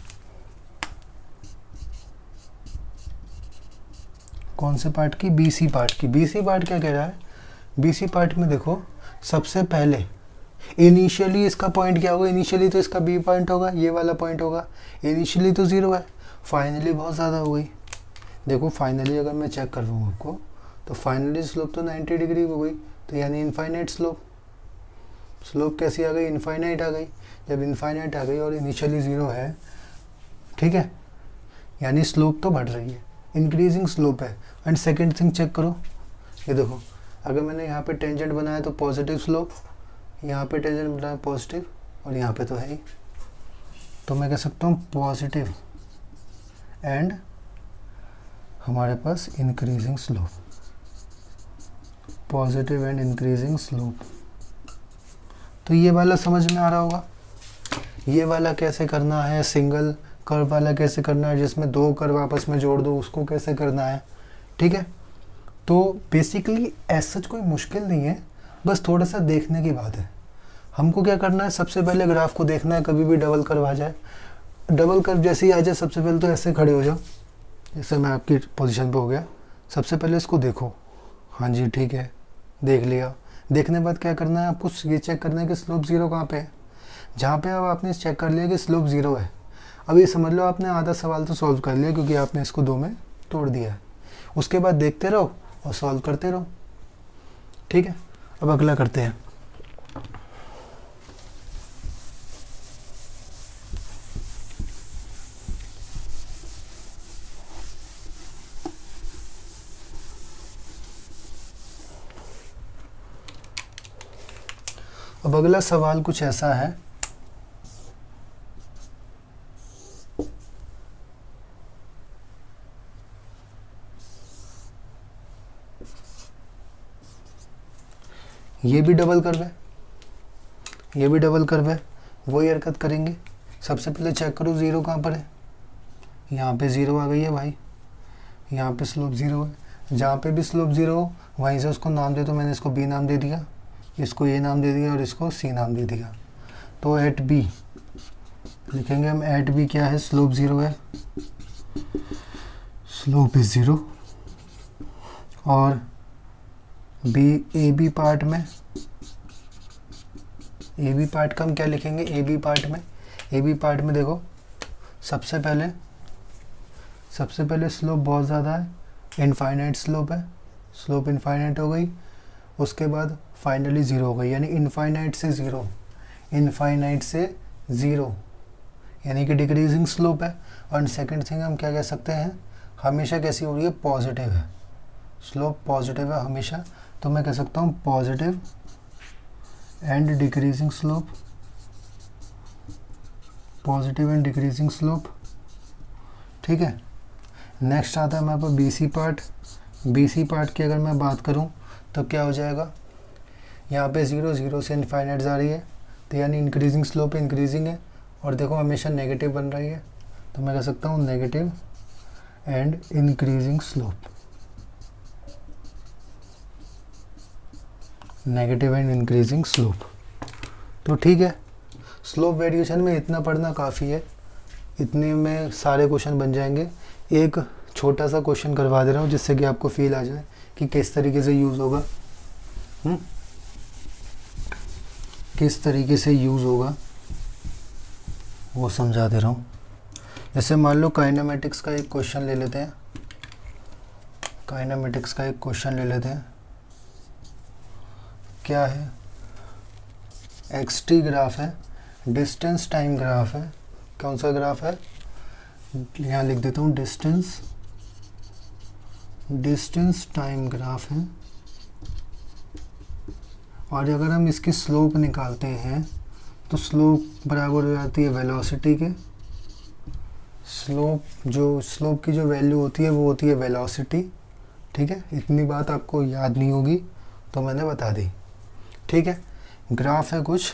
कौन से पार्ट की, बी सी पार्ट की। बी सी पार्ट क्या कह रहा है, बी सी पार्ट में देखो, सबसे पहले इनिशियली इसका पॉइंट क्या होगा, इनिशियली तो इसका बी पॉइंट होगा, ये वाला पॉइंट होगा। इनिशियली तो ज़ीरो है, फाइनली बहुत ज़्यादा हो गई। देखो फाइनली अगर मैं चेक कर रहा हूँ आपको, तो फाइनली स्लोप तो 90 डिग्री हो गई, तो यानी इनफाइनाइट स्लोप। स्लोप कैसी आ गई, इनफाइनाइट आ गई। जब इनफाइनाइट आ गई और इनिशियली ज़ीरो है, ठीक है, यानी स्लोप तो बढ़ रही है। इंक्रीजिंग स्लोप है। एंड सेकेंड थिंग चेक करो, ये देखो, अगर मैंने यहाँ पे टेंजेंट बनाया तो पॉजिटिव स्लोप, यहाँ पे टेंजेंट बनाया पॉजिटिव, और यहाँ पे तो है ही, तो मैं कह सकता हूँ पॉजिटिव एंड हमारे पास increasing slope, positive and increasing slope. तो ये वाला समझ में आ रहा होगा। ये वाला कैसे करना है, सिंगल कर्व वाला कैसे करना है, जिसमें दो कर्व आपस में जोड़ दो, उसको कैसे करना है, ठीक है। तो बेसिकली ऐसा कोई मुश्किल नहीं है, बस थोड़ा सा देखने की बात है। हमको क्या करना है, सबसे पहले ग्राफ को देखना है, कभी भी डबल कर्व आ जाए, डबल कर्व जैसे ही आ जाए सबसे पहले तो ऐसे खड़े हो जाओ, जैसे मैं आपकी पोजीशन पे हो गया। सबसे पहले इसको देखो, हाँ जी ठीक है, देख लिया। देखने के बाद क्या करना है, आपको ये चेक करना है कि स्लोप ज़ीरो कहाँ पे है। जहाँ पे अब आपने चेक कर लिया कि स्लोप ज़ीरो है, अब ये समझ लो आपने आधा सवाल तो सॉल्व कर लिया, क्योंकि आपने इसको दो में तोड़ दिया है। उसके बाद देखते रहो और सॉल्व करते रहो, ठीक है। अब अगला करते हैं। अब अगला सवाल कुछ ऐसा है, ये भी डबल कर्व है, ये भी डबल कर्व है, वही हरकत करेंगे। सबसे पहले चेक करो ज़ीरो कहाँ पर है, यहाँ पे ज़ीरो आ गई है भाई, यहाँ पे स्लोप ज़ीरो है। जहाँ पे भी स्लोप ज़ीरो हो वहीं से उसको नाम दे दो। मैंने इसको बी नाम दे दिया, इसको ए नाम दे दिया और इसको सी नाम दे दिया। तो एट बी लिखेंगे हम, एट बी क्या है, स्लोप ज़ीरो है, स्लोप इज़ ज़ीरो। और बी ए बी पार्ट में, ए बी पार्ट का हम क्या लिखेंगे, ए बी पार्ट में देखो, सबसे पहले स्लोप बहुत ज़्यादा है, इनफाइनाइट स्लोप है, स्लोप इनफाइनाइट हो गई। उसके बाद फाइनली ज़ीरो हो गई, यानी इनफाइनाइट से ज़ीरो, यानी कि डिक्रीजिंग स्लोप है। और सेकंड थिंग हम क्या कह सकते हैं, हमेशा कैसी हो रही है, पॉजिटिव है, स्लोप पॉजिटिव है हमेशा। तो मैं कह सकता हूँ positive and decreasing slope, positive and decreasing slope, ठीक है। नेक्स्ट आता है हमारे पास बीसी पार्ट। बीसी पार्ट की अगर मैं बात करूं तो क्या हो जाएगा, यहाँ पे ज़ीरो, ज़ीरो से इनफाइनाइट जा रही है, तो यानी इंक्रीजिंग स्लोप इंक्रीजिंग है। और देखो हमेशा नेगेटिव बन रही है, तो मैं कह सकता हूँ negative and increasing slope, negative and increasing slope. तो ठीक है, स्लोप वेरिएशन में इतना पढ़ना काफ़ी है, इतने में सारे क्वेश्चन बन जाएंगे। एक छोटा सा क्वेश्चन करवा दे रहा हूँ जिससे कि आपको फील आ जाए कि किस तरीके से यूज़ होगा, किस तरीके से यूज़ होगा वो समझा दे रहा हूँ। जैसे मान लो काइनेमेटिक्स का एक क्वेश्चन ले लेते हैं, काइनेमेटिक्स का एक क्वेश्चन ले लेते हैं। क्या है, एक्स-टी ग्राफ है, डिस्टेंस टाइम ग्राफ है। कौन सा ग्राफ है, यहाँ लिख देता हूँ, डिस्टेंस टाइम ग्राफ है। और अगर हम इसकी स्लोप निकालते हैं तो स्लोप बराबर हो जाती है वेलोसिटी के, स्लोप की जो वैल्यू होती है वो होती है वेलोसिटी, ठीक है। इतनी बात आपको याद नहीं होगी तो मैंने बता दी, ठीक है। ग्राफ है कुछ,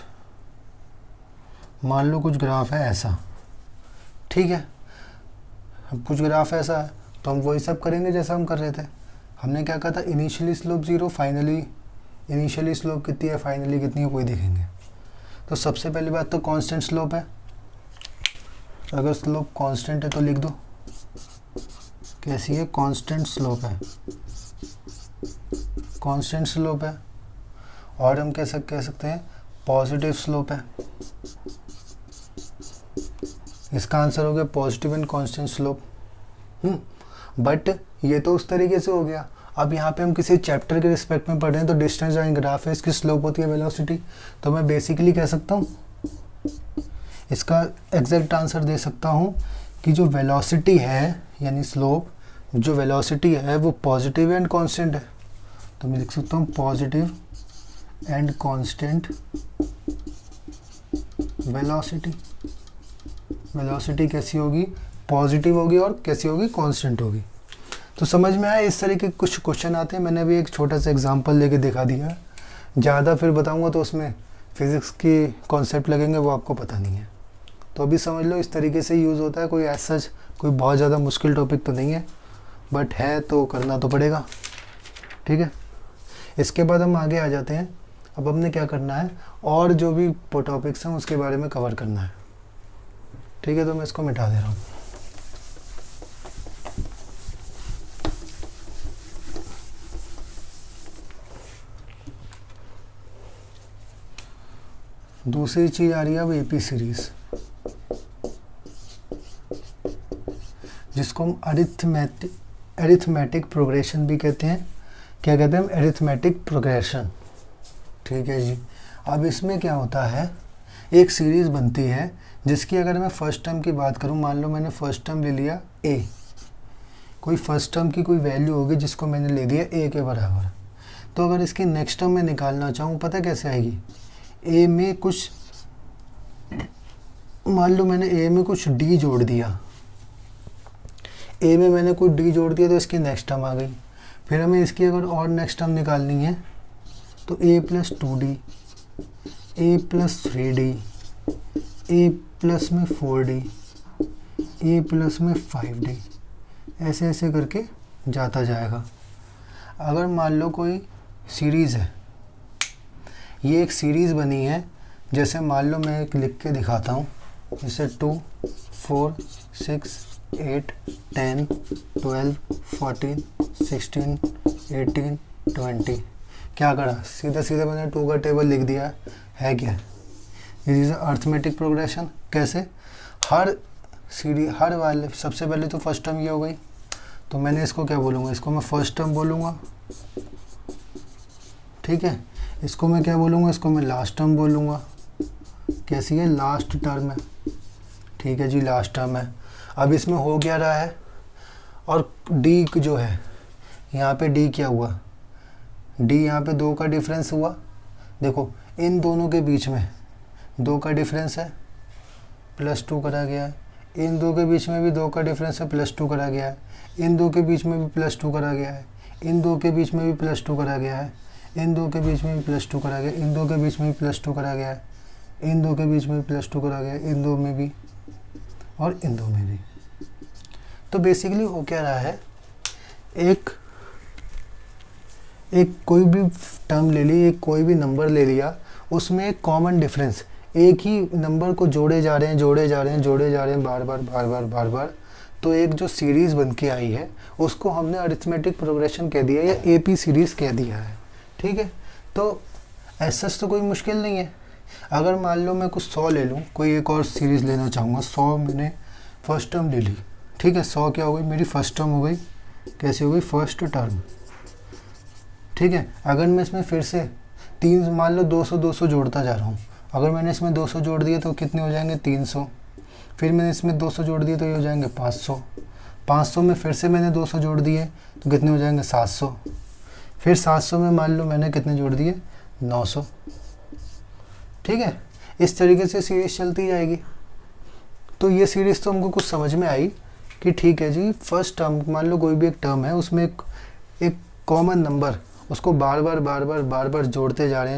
मान लो कुछ ग्राफ है ऐसा, ठीक है। अब कुछ ग्राफ ऐसा है तो हम वही सब करेंगे जैसा हम कर रहे थे। हमने क्या कहा था, initially slope zero, finally initially slope कितनी है, फाइनली कितनी है, कोई देखेंगे। तो सबसे पहली बात तो कांस्टेंट स्लोप है। अगर स्लोप कांस्टेंट है तो लिख दो कैसी है, कांस्टेंट स्लोप है, कांस्टेंट स्लोप है। और हम कह सकते हैं पॉजिटिव स्लोप है। इसका आंसर हो गया positive and constant slope. But ये तो उस तरीके से हो गया। अब यहाँ पे हम किसी चैप्टर के रिस्पेक्ट में पढ़ रहे हैं, तो डिस्टेंस लाइन ग्राफ है, इसकी स्लोप होती है वेलोसिटी। तो मैं बेसिकली कह सकता हूँ, इसका एग्जैक्ट आंसर दे सकता हूँ कि जो वेलोसिटी है यानी स्लोप, जो वेलोसिटी है वो पॉजिटिव एंड कांस्टेंट है, तो मैं लिख सकता हूँ positive and constant velocity. Velocity कैसी होगी, पॉजिटिव होगी और कैसी होगी, कांस्टेंट होगी। तो समझ में आया, इस तरह के कुछ क्वेश्चन आते हैं। मैंने अभी एक छोटा सा एग्जांपल लेके दिखा दिया, ज़्यादा फिर बताऊंगा तो उसमें फिज़िक्स के कॉन्सेप्ट लगेंगे, वो आपको पता नहीं है। तो अभी समझ लो इस तरीके से यूज़ होता है। कोई ऐसा कोई बहुत ज़्यादा मुश्किल टॉपिक तो नहीं है, बट है तो करना तो पड़ेगा, ठीक है। इसके बाद हम आगे आ जाते हैं। अब हमने क्या करना है, और जो भी टॉपिक्स हैं उसके बारे में कवर करना है, ठीक है। तो मैं इसको मिटा दे रहा हूँ। दूसरी चीज़ आ रही है अब एपी सीरीज़, जिसको हम अरिथमेटिक प्रोग्रेशन भी कहते हैं। क्या कहते हैं हम, अरिथमेटिक प्रोग्रेशन, ठीक है जी। अब इसमें क्या होता है, एक सीरीज़ बनती है जिसकी अगर मैं फर्स्ट टर्म की बात करूं, मान लो मैंने फर्स्ट टर्म ले लिया ए, कोई फर्स्ट टर्म की कोई वैल्यू होगी जिसको मैंने ले दिया ए के बराबर। तो अगर इसकी नेक्स्ट टर्म में निकालना चाहूँ, पता कैसे आएगी, ए में कुछ, मान लो मैंने ए में कुछ डी जोड़ दिया, ए में मैंने कुछ डी जोड़ दिया तो इसकी नेक्स्ट टर्म आ गई। फिर हमें इसकी अगर और नेक्स्ट टर्म निकालनी है तो ए प्लस 2d, ए प्लस 3d, ए प्लस में 4d, ए प्लस में 5d, ऐसे ऐसे करके जाता जाएगा। अगर मान लो कोई सीरीज़ है, ये एक सीरीज़ बनी है, जैसे मान लो मैं एक लिख के दिखाता हूँ, जैसे 2, 4, 6, 8, 10, 12, 14, 16, 18, 20। क्या करा, सीधा सीधा मैंने 2 का टेबल लिख दिया है क्या, दिस इज अरिथमेटिक प्रोग्रेशन। कैसे, हर वाले, सबसे पहले तो फर्स्ट टर्म ये हो गई, तो मैंने इसको क्या बोलूँगा, इसको मैं फर्स्ट टर्म बोलूँगा, ठीक है। इसको मैं क्या बोलूँगा, इसको मैं लास्ट टर्म बोलूँगा। कैसी है, लास्ट टर्म है, ठीक है जी, लास्ट टर्म है। अब इसमें हो क्या रहा है, और डी जो है यहाँ पे डी क्या हुआ, डी यहाँ पे 2 का डिफरेंस हुआ। देखो इन दोनों के बीच में 2 का डिफरेंस है, +2 करा गया है। इन 2 के बीच में भी 2 का डिफरेंस है, +2 करा गया है। इन 2 के बीच में भी +2 करा गया है। इन 2 के बीच में भी +2 करा गया है। इन 2 के बीच में भी +2 करा गया, इन 2 के बीच में भी +2 करा गया है, इन 2 के बीच में भी +2 करा गया, इन 2 में भी और इन 2 में भी। तो बेसिकली हो क्या रहा है, एक कोई भी टर्म ले ली, एक कोई भी नंबर ले लिया, उसमें एक कॉमन डिफरेंस, एक ही नंबर को जोड़े जा रहे हैं बार बार। तो एक जो सीरीज़ बन के आई है उसको हमने अरिथमेटिक प्रोग्रेशन कह दिया या एपी सीरीज़ कह दिया है, ठीक है। तो ऐसा तो कोई मुश्किल नहीं है। अगर मान लो मैं कुछ 100 ले लूँ, कोई एक और सीरीज़ लेना चाहूँगा, 100 मैंने फर्स्ट टर्म ले ली, ठीक है। 100 क्या हो गई, मेरी फर्स्ट टर्म हो गई। कैसे हो गई, फर्स्ट टर्म, ठीक है। अगर मैं इसमें फिर से 3, मान लो 200 जोड़ता जा रहा हूँ, अगर मैंने इसमें 200 जोड़ दिए तो कितने हो जाएंगे, 300। फिर मैंने इसमें 200 जोड़ दिए तो ये हो जाएंगे 500। 500 में फिर से मैंने 200 जोड़ दिए तो कितने हो जाएंगे, 700। फिर 700 में मान लो मैंने कितने जोड़ दिए, 900, ठीक है। इस तरीके से सीरीज़ चलती जाएगी। तो ये सीरीज़ तो हमको कुछ समझ में आई कि ठीक है जी, फर्स्ट टर्म, मान लो कोई भी एक टर्म है, उसमें एक कॉमन नंबर, उसको बार बार जोड़ते जा रहे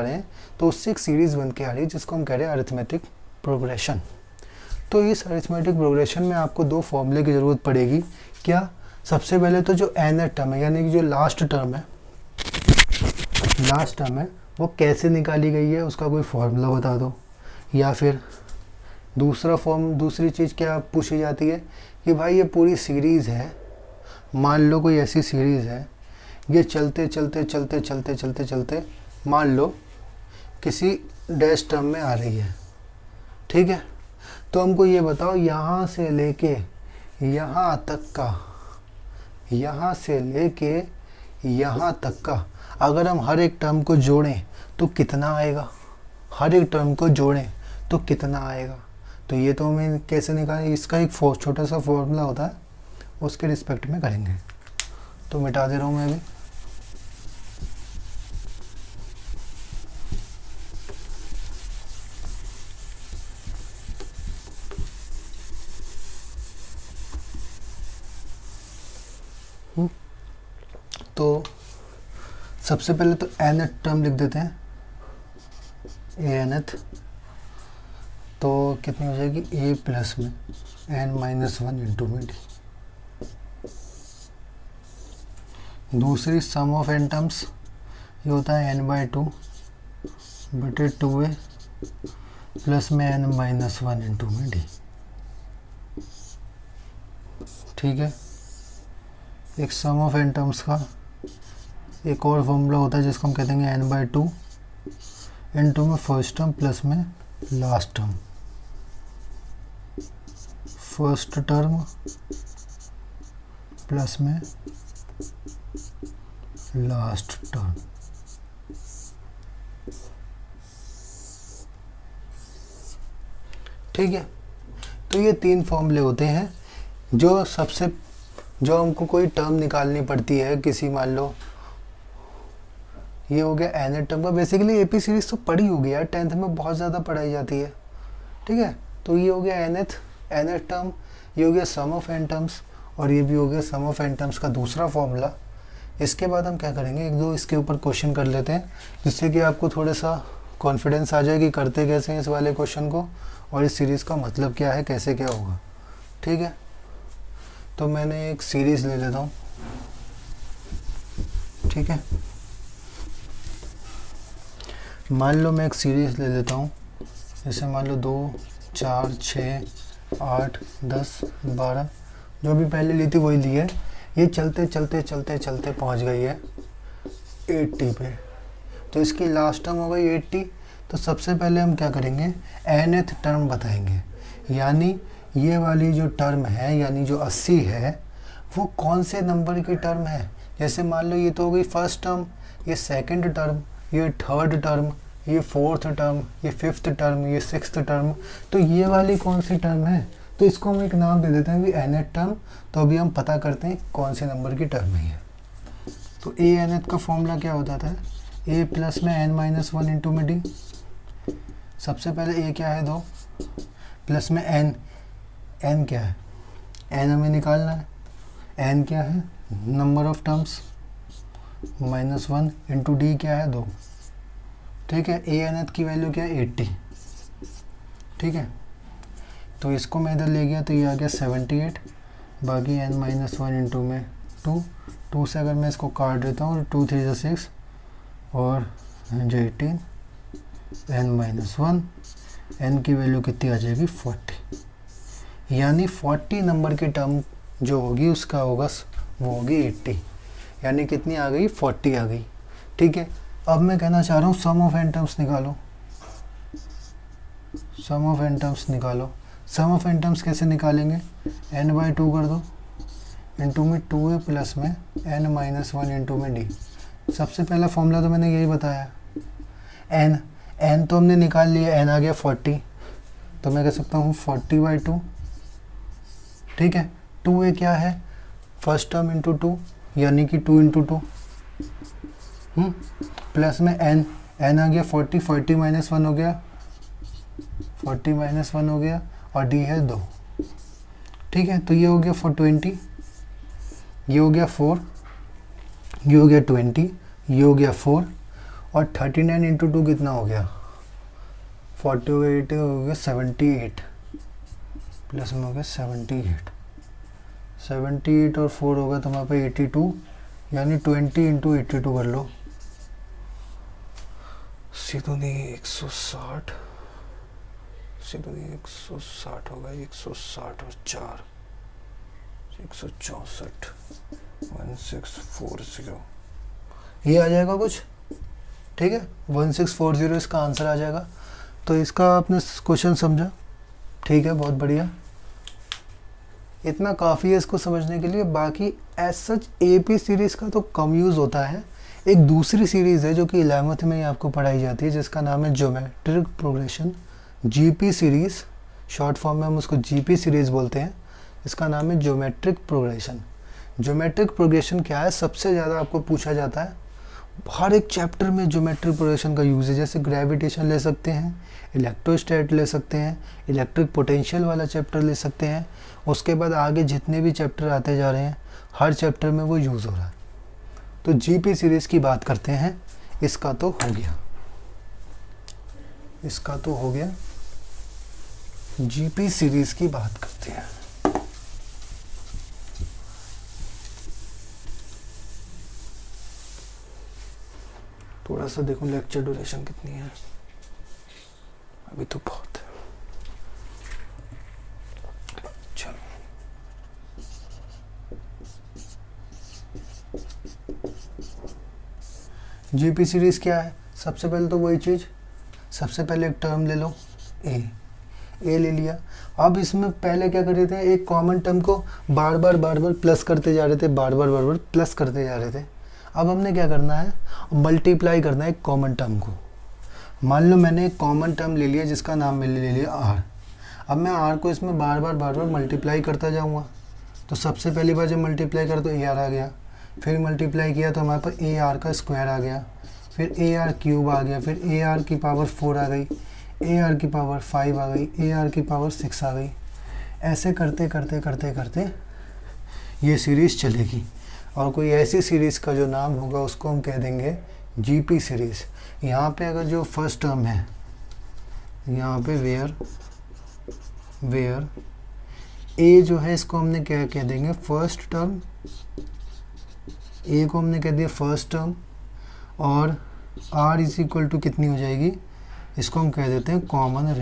हैं, तो उससे एक सीरीज़ बन के आ रही है जिसको हम कह रहे हैं अरिथमेटिक प्रोग्रेशन। तो इस अरिथमेटिक प्रोग्रेशन में आपको 2 फॉर्मूले की ज़रूरत पड़ेगी। क्या, सबसे पहले तो जो nth टर्म है, यानी कि जो लास्ट टर्म है, वो कैसे निकाली गई है उसका कोई फार्मूला बता दो। या फिर दूसरी चीज़ क्या पूछी जाती है कि भाई ये पूरी सीरीज़ है, मान लो कोई ऐसी सीरीज़ है, ये चलते मान लो किसी डैश टर्म में आ रही है, ठीक है। तो हमको ये बताओ, यहाँ से लेके यहाँ तक का अगर हम हर एक टर्म को जोड़ें तो कितना आएगा, तो ये तो हमें कैसे निकालें, इसका एक छोटा सा फॉर्मूला होता है, उसके रिस्पेक्ट में करेंगे। तो मिटा दे रहा हूँ मैं अभी। तो सबसे पहले तो nth टर्म लिख देते हैं, nth। तो कितनी हो जाएगी, a प्लस में n-1 इंटू में d। दूसरी सम ऑफ n टर्म्स ये होता है n/2 बटे 2a प्लस में n-1 इंटू में d। ठीक है। एक सम ऑफ n टर्म्स का एक और फॉर्मूला होता है जिसको हम कहते हैं n/2 इंटू में फर्स्ट टर्म प्लस में last term. First term plus में लास्ट टर्म। ठीक है। तो ये 3 फॉर्मूले होते हैं जो हमको कोई टर्म निकालनी पड़ती है किसी, मान लो ये हो गया nth टर्म का। बेसिकली एपी सीरीज तो पढ़ी होगी यार, 10th में बहुत ज़्यादा पढ़ाई जाती है। ठीक है। तो ये हो गया nth टर्म, ये हो गया सम ऑफ n टर्म्स, और ये भी हो गया सम ऑफ n टर्म्स का दूसरा फॉर्मूला। इसके बाद हम क्या करेंगे, एक दो इसके ऊपर क्वेश्चन कर लेते हैं जिससे कि आपको थोड़ा सा कॉन्फिडेंस आ जाए कि करते कैसे हैं इस वाले क्वेश्चन को, और इस सीरीज़ का मतलब क्या है, कैसे क्या होगा। ठीक है। तो मैंने एक सीरीज़ ले लेता हूँ। ठीक है। मान लो मैं एक सीरीज़ ले लेता हूँ, जैसे मान लो 2, 4, 6, 8, 10, 12, जो भी पहले ली थी वही ली है। ये चलते चलते चलते चलते पहुँच गई है 80 पे। तो इसकी लास्ट टर्म हो गई 80। तो सबसे पहले हम क्या करेंगे, nth टर्म बताएंगे, यानी ये वाली जो टर्म है, यानी जो 80 है, वो कौन से नंबर की टर्म है। जैसे मान लो ये तो हो गई फर्स्ट टर्म, ये सेकंड टर्म, ये थर्ड टर्म, ये फोर्थ टर्म, ये फिफ्थ टर्म, ये सिक्स्थ टर्म। तो ये वाली कौन सी टर्म है, तो इसको हम एक नाम दे देते हैं कि nth टर्म। तो अभी हम पता करते हैं कौन से नंबर की टर्म है ये। तो a nth का फॉर्मूला क्या होता था, a प्लस में n-1 इंटू में d। सबसे पहले a क्या है 2, प्लस में n क्या है, n हमें निकालना है। n क्या है, number of terms, -1 into d क्या है 2। ठीक है। a nth की वैल्यू क्या है 80। ठीक है। तो इसको मैं इधर ले गया तो ये आ गया 78, बाकी n-1 इंटू में 2 से अगर मैं इसको काट देता हूँ 2 3 6 और 18, n-1, n की वैल्यू कितनी आ जाएगी 40। यानी 40 नंबर की टर्म जो होगी उसका होगा वो होगी 80, यानी कितनी आ गई 40 आ गई। ठीक है। अब मैं कहना चाह रहा हूँ सम ऑफ n टर्म्स निकालो। सम ऑफ n टर्म्स निकालो। सम ऑफ n टर्म्स कैसे निकालेंगे, n/2 कर दो इंटू में 2a प्लस में n-1 इंटू में d। सबसे पहला फॉर्मूला तो मैंने यही बताया, n तो हमने निकाल लिया, n आ गया 40। तो मैं कह सकता हूँ 40/2। ठीक है। 2a क्या है, फर्स्ट टर्म इंटू 2, यानी कि 2 इंटू 2, प्लस में n आ गया 40, 40 माइनस 1 हो गया, 40 माइनस 1 हो गया, और d है 2। ठीक है। तो ये हो गया 420, ये हो गया 4, ये हो गया 20, ये हो गया 4, और 39 इंटू 2 कितना हो गया, 40 हो गया 80 हो गया 78, प्लस में हो गया 78 और 4 होगा तो हमारे पे 82, यानी 20 इंटू 82 कर लो, सीधो नहीं 160, सीधो नहीं 160 होगा, 160 और 4 164, 1640 ये आ जाएगा कुछ। ठीक है। 1640 इसका आंसर आ जाएगा। तो इसका आपने क्वेश्चन समझा। ठीक है, बहुत बढ़िया, इतना काफ़ी है इसको समझने के लिए। बाकी एज सच एपी सीरीज़ का तो कम यूज़ होता है। एक दूसरी सीरीज़ है जो कि 11th में ही आपको पढ़ाई जाती है, जिसका नाम है geometric progression, GP series, short form में हम उसको जीपी सीरीज़ बोलते हैं। इसका नाम है ज्योमेट्रिक प्रोग्रेशन। ज्योमेट्रिक प्रोग्रेशन क्या है, सबसे ज़्यादा आपको पूछा जाता है, हर एक चैप्टर में ज्योमेट्रिक प्रोग्रेशन का यूज़ है। जैसे ग्रेविटेशन ले सकते हैं, इलेक्ट्रोस्टैट ले सकते हैं, इलेक्ट्रिक पोटेंशियल वाला चैप्टर ले सकते हैं, उसके बाद आगे जितने भी चैप्टर आते जा रहे हैं हर चैप्टर में वो यूज़ हो रहा है। तो जीपी सीरीज़ की बात करते हैं, इसका तो हो गया, इसका तो हो गया। जीपी सीरीज़ की बात करते हैं। थोड़ा सा देखो लेक्चर ड्यूरेशन कितनी है, अभी तो बहुत है। चलो जीपी सीरीज क्या है, सबसे पहले तो वही चीज़, सबसे पहले एक टर्म ले लो ए ले लिया। अब इसमें पहले क्या कर रहे थे, एक कॉमन टर्म को बार बार प्लस करते जा रहे थे, बार बार प्लस करते जा रहे थे। अब हमने क्या करना है, मल्टीप्लाई करना है एक कॉमन टर्म को। मान लो मैंने एक कॉमन टर्म ले लिया जिसका नाम मैंने ले लिया आर। अब मैं आर को इसमें बार बार मल्टीप्लाई करता जाऊंगा। तो सबसे पहली बार जब मल्टीप्लाई करा तो ए आर आ गया, फिर मल्टीप्लाई किया तो हमारे पास ए आर का स्क्वायर आ गया, फिर ए आर क्यूब आ गया, फिर ए आर की पावर 4 आ गई, ए आर की पावर 5 आ गई, ए आर की पावर 6 आ गई। ऐसे करते करते करते करते ये सीरीज़ चलेगी। और कोई ऐसी सीरीज़ का जो नाम होगा उसको हम कह देंगे जीपी सीरीज़। यहाँ पे अगर जो फर्स्ट टर्म है, यहाँ पे वेयर ए जो है इसको हमने क्या कह देंगे, फर्स्ट टर्म। ए को हमने कह दिया फर्स्ट टर्म, और आर इज इक्वल टू कितनी हो जाएगी, इसको हम कह देते हैं कॉमन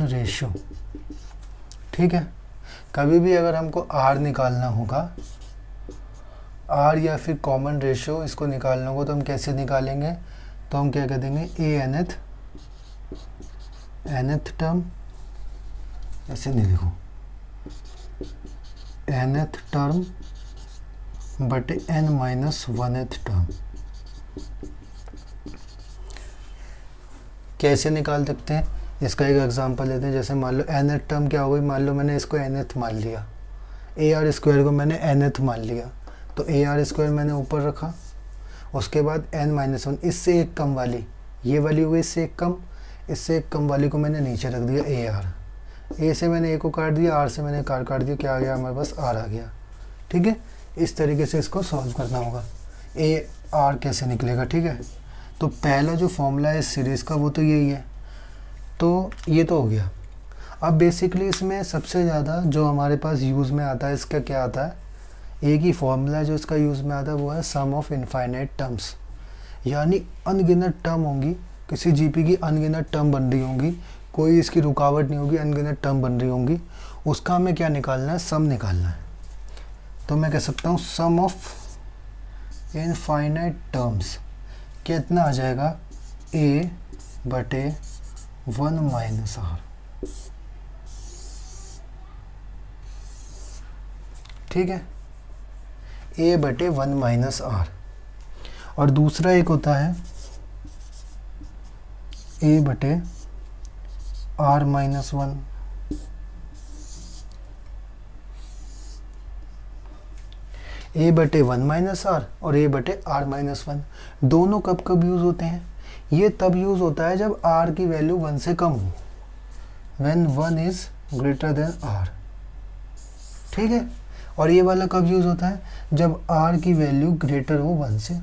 रेशो। ठीक है। कभी भी अगर हमको आर निकालना होगा, आर या फिर कॉमन रेशो इसको निकालना होगा तो हम कैसे निकालेंगे, तो हम क्या कह देंगे ए nth टर्म, ऐसे नहीं लिखो, nth टर्म बटे n-1th टर्म। कैसे निकाल सकते हैं, इसका एक एग्जांपल लेते हैं। जैसे मान लो nth टर्म क्या हो गई, मान लो मैंने इसको nth मान लिया, ए आर स्क्वायर को मैंने nth मान लिया, तो ए आर स्क्वायर मैंने ऊपर रखा, उसके बाद n-1, इससे एक कम वाली, ये वाली हो गई इससे एक कम, इससे एक कम वाली को मैंने नीचे रख दिया ए आर। ए से मैंने ए को काट दिया, आर से मैंने काट दिया, क्या आ गया हमारे पास, आर आ गया। ठीक है, इस तरीके से इसको सॉल्व करना होगा। ए आर कैसे निकलेगा, ठीक है। तो पहला जो फॉर्मूला है इस सीरीज़ का वो तो यही है। तो ये तो हो गया। अब बेसिकली इसमें सबसे ज़्यादा जो हमारे पास यूज़ में आता है, इसका क्या आता है, एक ही फॉर्मूला जो इसका यूज़ में आता है वो है सम ऑफ इनफाइनाइट टर्म्स। यानी अनगिनत टर्म होंगी, किसी जीपी की अनगिनत टर्म बन रही होंगी, कोई इसकी रुकावट नहीं होगी, अनगिनत टर्म बन रही होंगी, उसका हमें क्या निकालना है, सम निकालना है। तो मैं कह सकता हूँ सम ऑफ इनफाइनाइट टर्म्स कितना आ जाएगा, ए बटे 1 माइनस आर। ठीक है, ए बटे 1 माइनस आर। और दूसरा एक होता है ए बटे आर माइनस 1। ए बटे 1 माइनस आर और ए बटे आर माइनस 1 दोनों कब कब यूज़ होते हैं, ये तब यूज़ होता है जब आर की वैल्यू 1 से कम हो, when 1 is greater than r. ठीक है। और ये वाला कब यूज़ होता है, जब आर की वैल्यू ग्रेटर हो 1 से।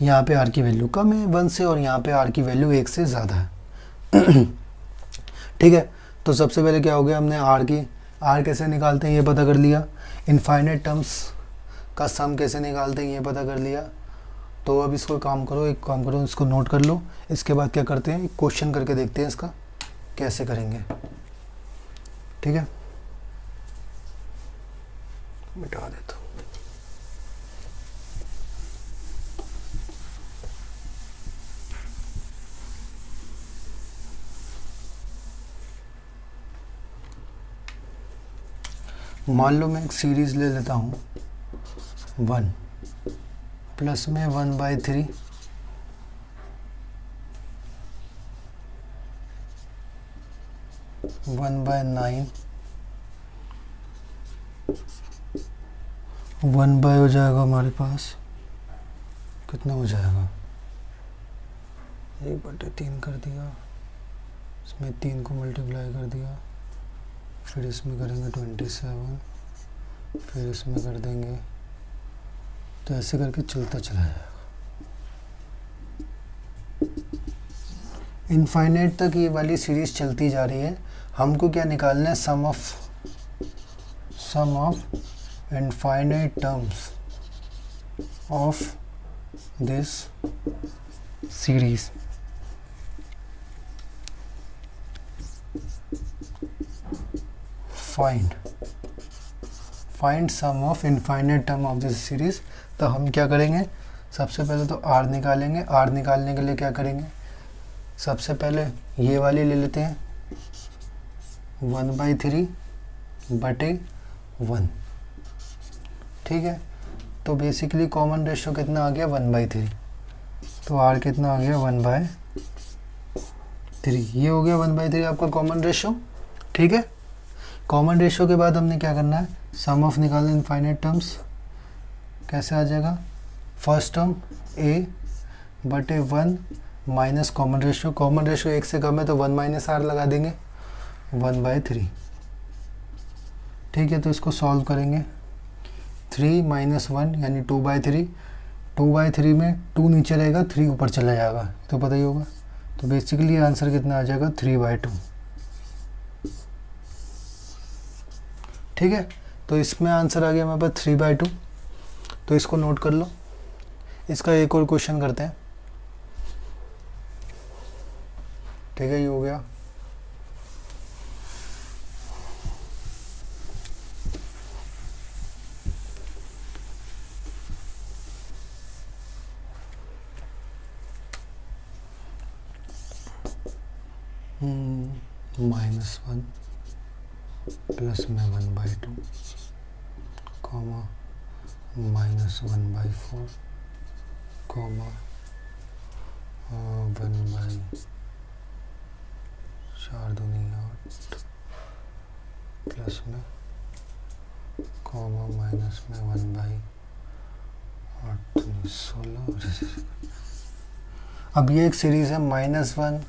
यहाँ पे आर की वैल्यू कम है 1 से, और यहाँ पे आर की वैल्यू 1 से ज़्यादा है। ठीक है। तो सबसे पहले क्या हो गया, हमने आर कैसे निकालते हैं ये पता कर लिया, इनफाइनाइट टर्म्स का सम कैसे निकालते हैं ये पता कर लिया। तो अब इसको एक काम करो, इसको नोट कर लो। इसके बाद क्या करते हैं, एक क्वेश्चन करके देखते हैं इसका कैसे करेंगे। ठीक है, मिटा देता हूँ। मान लो मैं एक सीरीज़ ले लेता हूँ 1 प्लस में 1/3 - 1/9, 1 हो जाएगा हमारे पास, कितना हो जाएगा, 1/3 कर दिया, इसमें 3 को मल्टीप्लाई कर दिया, फिर इसमें करेंगे 27, फिर इसमें कर देंगे, तो ऐसे करके चलता चला जाएगा। इनफाइनाइट तक ये वाली सीरीज चलती जा रही है। हमको क्या निकालना है, sum of infinite terms of this series. Find sum of infinite term of this series. तो हम क्या करेंगे, सबसे पहले तो r निकालेंगे। r निकालने के लिए क्या करेंगे, सबसे पहले ये वाली ले लेते हैं 1/3/1, ठीक है। तो बेसिकली कॉमन रेशियो कितना आ गया, 1/3, तो r कितना आ गया 1/3, ये हो गया 1/3 आपका कॉमन रेशियो, ठीक है। कॉमन रेशियो के बाद हमने क्या करना है, सम ऑफ निकालना इनफाइनाइट टर्म्स। कैसे आ जाएगा, first term a/1 minus common ratio, common ratio 1 से कम है तो 1 - r लगा देंगे, 1/3, ठीक है। तो इसको सॉल्व करेंगे, 3 - 1 यानी 2/3, 2/3 में 2 नीचे रहेगा, 3 ऊपर चला जाएगा, तो पता ही होगा। तो बेसिकली आंसर कितना आ जाएगा, 3/2, ठीक है। तो इसमें आंसर आ गया हमारे पास 3/2। तो इसको नोट कर लो। इसका एक और क्वेश्चन करते हैं, ठीक है। ये हो गया, -1 प्लस में 1/2 कॉमा -1/4 कॉमा 1/4 दूनी 8 प्लस में कॉमा माइनस में 1/8 दूनी 16। अब ये एक सीरीज़ है, -1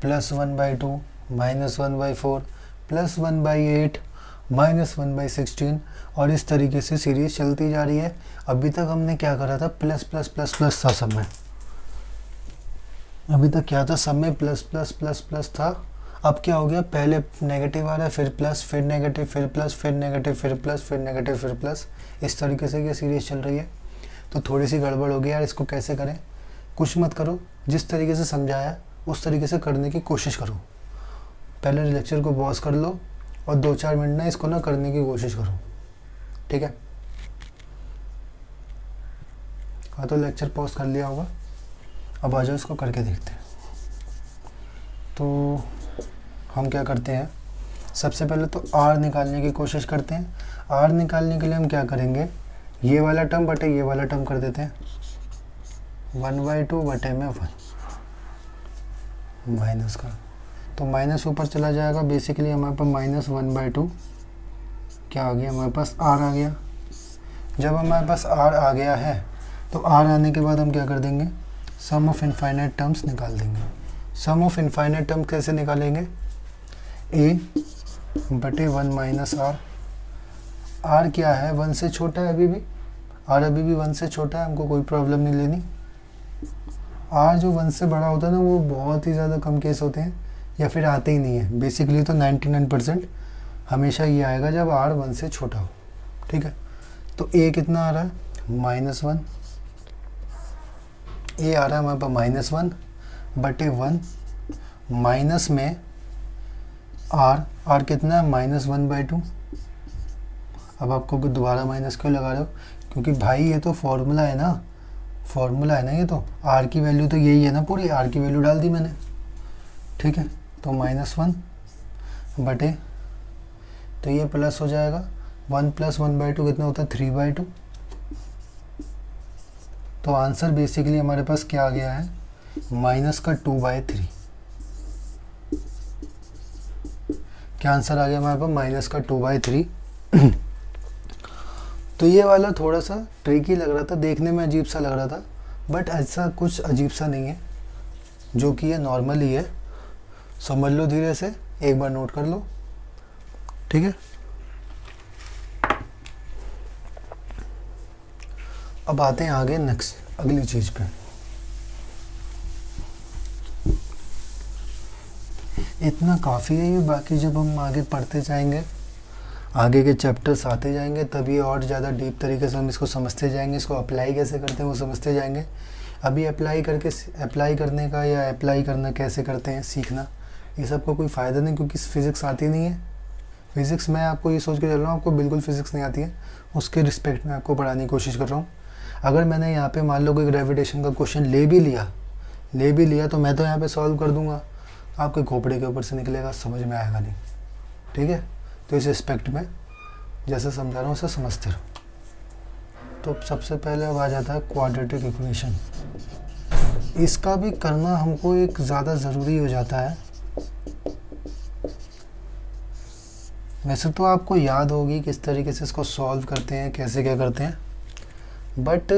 प्लस 1/2 -1/4 प्लस 1/8 -1/16, और इस तरीके से सीरीज चलती जा रही है। अभी तक हमने क्या करा था, प्लस प्लस प्लस प्लस था सब में। अभी तक क्या था, सब में प्लस प्लस प्लस प्लस था। अब क्या हो गया, पहले नेगेटिव आ रहा है, फिर प्लस, फिर नेगेटिव, फिर प्लस, फिर नेगेटिव, फिर प्लस, फिर नेगेटिव, फिर प्लस। इस तरीके से ये सीरीज चल रही है। तो थोड़ी सी गड़बड़ हो गई यार, इसको कैसे करें। कुछ मत करो, जिस तरीके से समझाया उस तरीके से करने की कोशिश करो। पहले लेक्चर को पॉज कर लो और 2-4 मिनट ना इसको ना करने की कोशिश करो, ठीक है। हाँ, तो लेक्चर पॉज कर लिया होगा। अब आ जाओ, इसको करके देखते हैं। तो हम क्या करते हैं, सबसे पहले तो r निकालने की कोशिश करते हैं। r निकालने के लिए हम क्या करेंगे, ये वाला टर्म बटे ये वाला टर्म कर देते हैं, 1/2 बटे में 1 माइनस का, तो माइनस ऊपर चला जाएगा। बेसिकली हमारे पास -1/2 क्या आ गया, हमारे पास r आ गया। जब हमारे पास r आ गया है तो r आने के बाद हम क्या कर देंगे, सम ऑफ इनफाइनाइट टर्म्स निकाल देंगे। सम ऑफ इनफाइनाइट टर्म कैसे निकालेंगे, a बटे 1 माइनस r। r क्या है, 1 से छोटा है अभी भी, r अभी भी 1 से छोटा है, हमको कोई प्रॉब्लम नहीं लेनी। r जो 1 से बड़ा होता है ना, वो बहुत ही ज़्यादा कम केस होते हैं या फिर आते ही नहीं है। बेसिकली तो 99% हमेशा ये आएगा जब r 1 से छोटा हो, ठीक है। तो a कितना आ रहा है, -1, a आ रहा है हमारे पास -1 बटे 1 माइनस में r कितना है, -1/2। अब आपको दोबारा माइनस क्यों लगा रहे हो, क्योंकि भाई ये तो फॉर्मूला है ना, फॉर्मूला है ना ये तो। r की वैल्यू तो यही है ना, पूरी r की वैल्यू डाल दी मैंने, ठीक है। तो -1 बटे, तो ये प्लस हो जाएगा, 1 + 1/2 कितना होता है, 3/2। तो आंसर बेसिकली हमारे पास क्या आ गया है, -2/3। क्या आंसर आ गया हमारे पास, माइनस का 2/3। तो ये वाला थोड़ा सा ट्रिकी लग रहा था, देखने में अजीब सा लग रहा था, बट ऐसा कुछ अजीब सा नहीं है, जो कि ये नॉर्मल ही है। समझ लो धीरे से, एक बार नोट कर लो, ठीक है। अब आते हैं आगे नेक्स्ट अगली चीज़ पे। इतना काफ़ी है ये, बाकी जब हम आगे पढ़ते जाएंगे, आगे के चैप्टर्स आते जाएंगे, तभी और ज़्यादा डीप तरीके से हम इसको समझते जाएंगे, इसको अप्लाई कैसे करते हैं वो समझते जाएंगे। अभी अप्लाई करने का या अप्लाई करना कैसे करते हैं सीखना, ये सब का कोई फ़ायदा नहीं, क्योंकि फिज़िक्स आती नहीं है। फिज़िक्स मैं आपको ये सोच के चल रहा हूँ आपको बिल्कुल फ़िज़िक्स नहीं आती है, उसके रिस्पेक्ट में आपको पढ़ाने की कोशिश कर रहा हूँ। अगर मैंने यहाँ पे मान लो कोई ग्रेविटेशन का क्वेश्चन ले भी लिया तो मैं तो यहाँ पे सॉल्व कर दूँगा, आपके खोपड़े के ऊपर से निकलेगा, समझ में आएगा नहीं, ठीक है। तो इस एस्पेक्ट में जैसे समझा रहा हूँ उसे समझते रहो। तो सबसे पहले अब आ जाता है क्वाड्रेटिक इक्वेशन। इसका भी करना हमको एक ज़्यादा ज़रूरी हो जाता है। वैसे तो आपको याद होगी किस तरीके से इसको सॉल्व करते हैं, कैसे क्या करते हैं, बट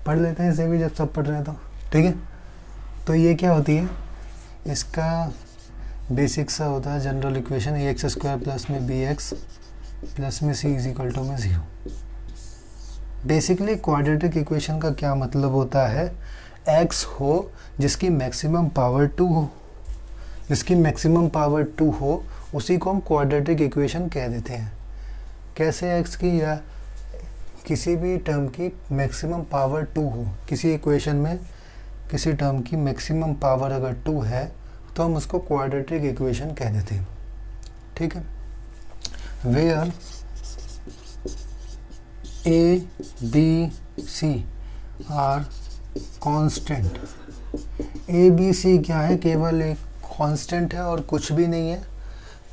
पढ़ लेते हैं इसे भी जब सब पढ़ रहे हैं तो, ठीक है। तो ये क्या होती है, इसका बेसिक सा होता है जनरल इक्वेशन, ax² प्लस में bx प्लस में c इज इक्वल टू में 0। बेसिकली क्वाड्रेटिक इक्वेशन का क्या मतलब होता है, x हो जिसकी मैक्सिमम पावर 2 हो, उसी को हम क्वाड्रेटिक इक्वेशन कह देते हैं। कैसे x की या किसी भी टर्म की मैक्सिमम पावर 2 हो, किसी इक्वेशन में किसी टर्म की मैक्सिमम पावर अगर 2 है तो हम उसको क्वाड्रेटिक इक्वेशन कह देते हैं, ठीक है। Where a b c are constant, a b c क्या है, केवल एक कांस्टेंट है और कुछ भी नहीं है।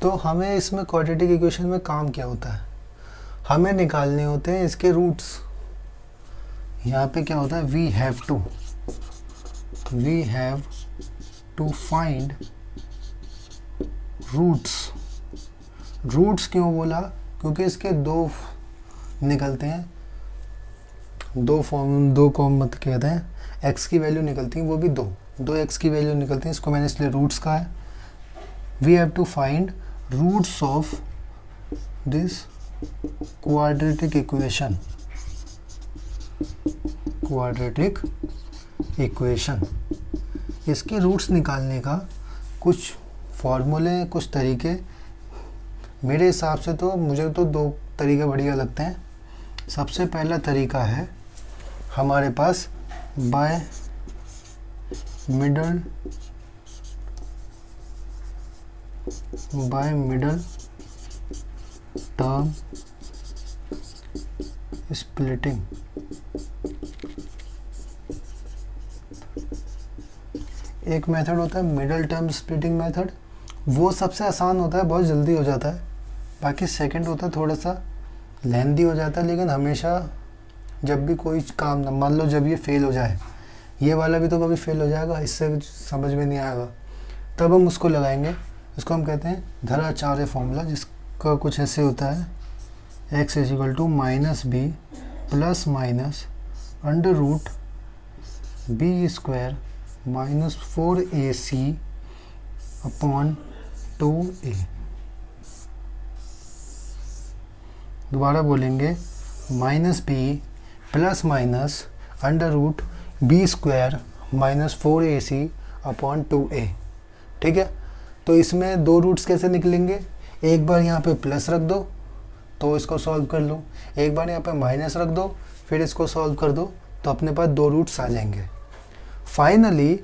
तो हमें इसमें क्वाड्रेटिक इक्वेशन में काम क्या होता है, हमें निकालने होते हैं इसके रूट्स। यहाँ पे क्या होता है, we have to find roots क्यों बोला, क्योंकि इसके दो निकलते हैं, दो कॉम मत कहते हैं, x की वैल्यू निकलती है, वो भी दो x की वैल्यू निकलती है, इसको मैंने इसलिए रूट्स कहा है। We have to find roots of this quadratic equation. इसके रूट्स निकालने का कुछ फॉर्मूले, कुछ तरीके, मेरे हिसाब से तो मुझे तो 2 तरीके बढ़िया लगते हैं। सबसे पहला तरीका है हमारे पास बाय मिडल टर्म स्प्लिटिंग। एक मेथड होता है मिडल टर्म स्प्लिटिंग मेथड, वो सबसे आसान होता है, बहुत जल्दी हो जाता है। बाकी सेकंड होता है थोड़ा सा लेंथी हो जाता है, लेकिन हमेशा जब भी कोई काम ना, मान लो जब ये फेल हो जाए, ये वाला भी तो कभी फेल हो जाएगा, इससे समझ में नहीं आएगा, तब हम उसको लगाएंगे। इसको हम कहते हैं धराचार्य फॉर्मूला, जिसका कुछ ऐसे होता है, x is equal to -b plus minus under root b square minus 4ac upon 2a। दोबारा बोलेंगे, -b plus minus under root b square minus 4ac upon 2a, ठीक है। तो इसमें 2 रूट्स कैसे निकलेंगे, एक बार यहाँ पे प्लस रख दो तो इसको सॉल्व कर लो, एक बार यहाँ पे माइनस रख दो फिर इसको सॉल्व कर दो, तो अपने पास 2 रूट्स आ जाएंगे। फाइनली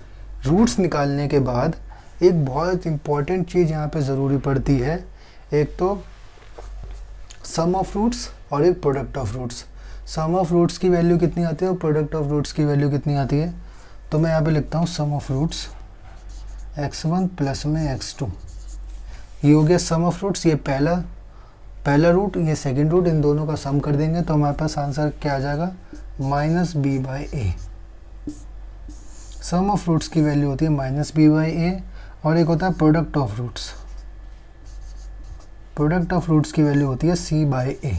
रूट्स निकालने के बाद एक बहुत इम्पॉर्टेंट चीज़ यहाँ पे ज़रूरी पड़ती है, एक तो सम ऑफ रूट्स और एक product of roots. Sum of roots की वैल्यू कितनी आती है और प्रोडक्ट ऑफ रूट्स की वैल्यू कितनी आती है, तो मैं यहाँ पे लिखता हूँ सम ऑफ रूट्स x1 प्लस में x2। ये हो गया सम ऑफ रूट्स, ये पहला रूट, ये सेकंड रूट, इन दोनों का सम कर देंगे तो हमारे पास आंसर क्या आ जाएगा, -b/a। सम ऑफ रूट्स की वैल्यू होती है -b/a, और एक होता है product of roots. Product of roots की वैल्यू होती है सी बाय ए।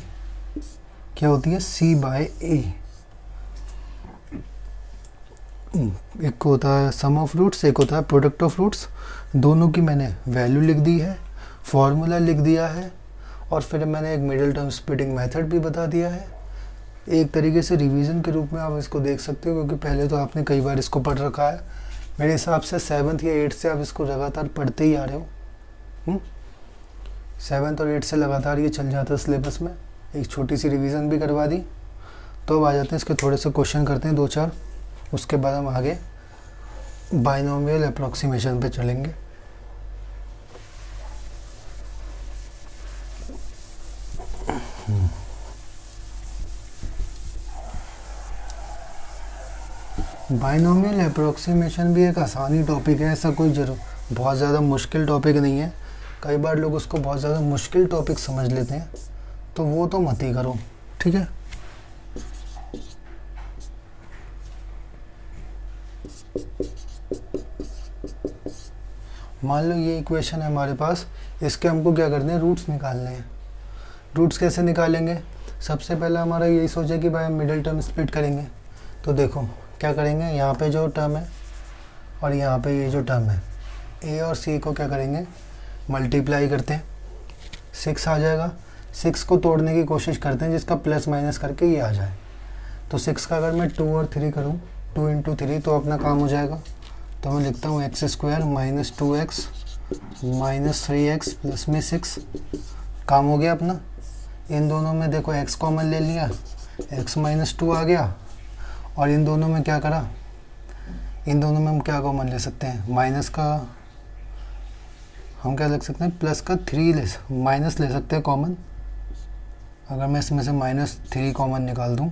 क्या होती है? C by a. एक होता है सम ऑफ रूट्स, एक होता है प्रोडक्ट ऑफ रूट्स। दोनों की मैंने वैल्यू लिख दी है, फॉर्मूला लिख दिया है, और फिर मैंने एक मिडिल टर्म स्प्लिटिंग मेथड भी बता दिया है। एक तरीके से रिवीजन के रूप में आप इसको देख सकते हो, क्योंकि पहले तो आपने कई बार इसको पढ़ रखा है। मेरे हिसाब से 7th या 8th से आप इसको लगातार पढ़ते ही आ रहे हो। 7th और 8th से लगातार ये चल जाता है सिलेबस में। एक छोटी सी रिवीजन भी करवा दी। तो अब आ जाते हैं इसके थोड़े से क्वेश्चन करते हैं 2-4, उसके बाद हम आगे बाइनोमियल अप्रॉक्सीमेशन पे चलेंगे। बाइनोमियल अप्रॉक्सीमेशन भी एक आसानी टॉपिक है, ऐसा कोई बहुत ज़्यादा मुश्किल टॉपिक नहीं है। कई बार लोग उसको बहुत ज़्यादा मुश्किल टॉपिक समझ लेते हैं, तो वो तो मत ही करो, ठीक है। मान लो ये इक्वेशन है हमारे पास, इसके हमको क्या करने हैं? रूट्स निकालने हैं। रूट्स कैसे निकालेंगे? सबसे पहला हमारा यही सोचा कि भाई हम मिडिल टर्म स्प्लिट करेंगे। तो देखो क्या करेंगे, यहाँ पे जो टर्म है और यहाँ पे ये जो टर्म है, ए और सी को क्या करेंगे? मल्टीप्लाई करते हैं, 6 आ जाएगा। 6 को तोड़ने की कोशिश करते हैं जिसका प्लस माइनस करके ये आ जाए। तो 6 का अगर मैं 2 और 3 करूँ, 2 × 3, तो अपना काम हो जाएगा। तो मैं लिखता हूँ x² - 2x - 3x प्लस में 6। काम हो गया अपना। इन दोनों में देखो x कॉमन ले लिया, x - 2 आ गया। और इन दोनों में क्या करा? इन दोनों में हम क्या कॉमन ले सकते हैं? माइनस का हम क्या लिख सकते हैं? प्लस का 3 माइनस ले सकते हैं कॉमन। अगर मैं इसमें से -3 कॉमन निकाल दूं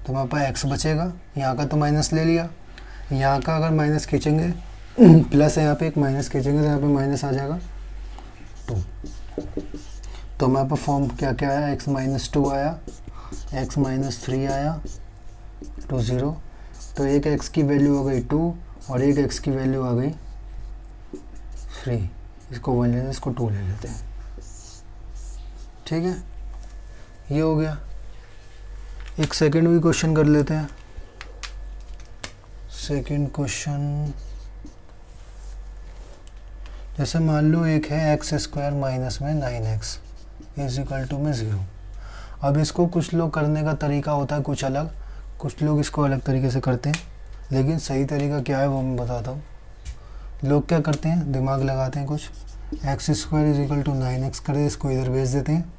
तो मेरे पास x बचेगा। यहाँ का तो माइनस ले लिया, यहाँ का अगर माइनस खींचेंगे प्लस है, यहाँ पे एक माइनस खींचेंगे तो यहाँ पे माइनस आ जाएगा 2। तो मेरे पास फॉर्म क्या क्या आया? x - 2 आया, x - 3 आया, 2 0। तो एक x की वैल्यू हो गई 2 और एक x की वैल्यू आ गई 3। इसको 1 ले लेते, इसको 2 ले लेते हैं, ठीक है। ये हो गया। एक सेकंड भी क्वेश्चन कर लेते हैं। सेकंड क्वेश्चन, जैसे मान लो एक है x² माइनस में 9x = में 0। अब इसको कुछ लोग करने का तरीका होता है कुछ अलग, कुछ लोग इसको अलग तरीके से करते हैं, लेकिन सही तरीका क्या है वो मैं बताता हूँ। लोग क्या करते हैं? दिमाग लगाते हैं कुछ। x² = 9x करे, इसको इधर भेज देते हैं।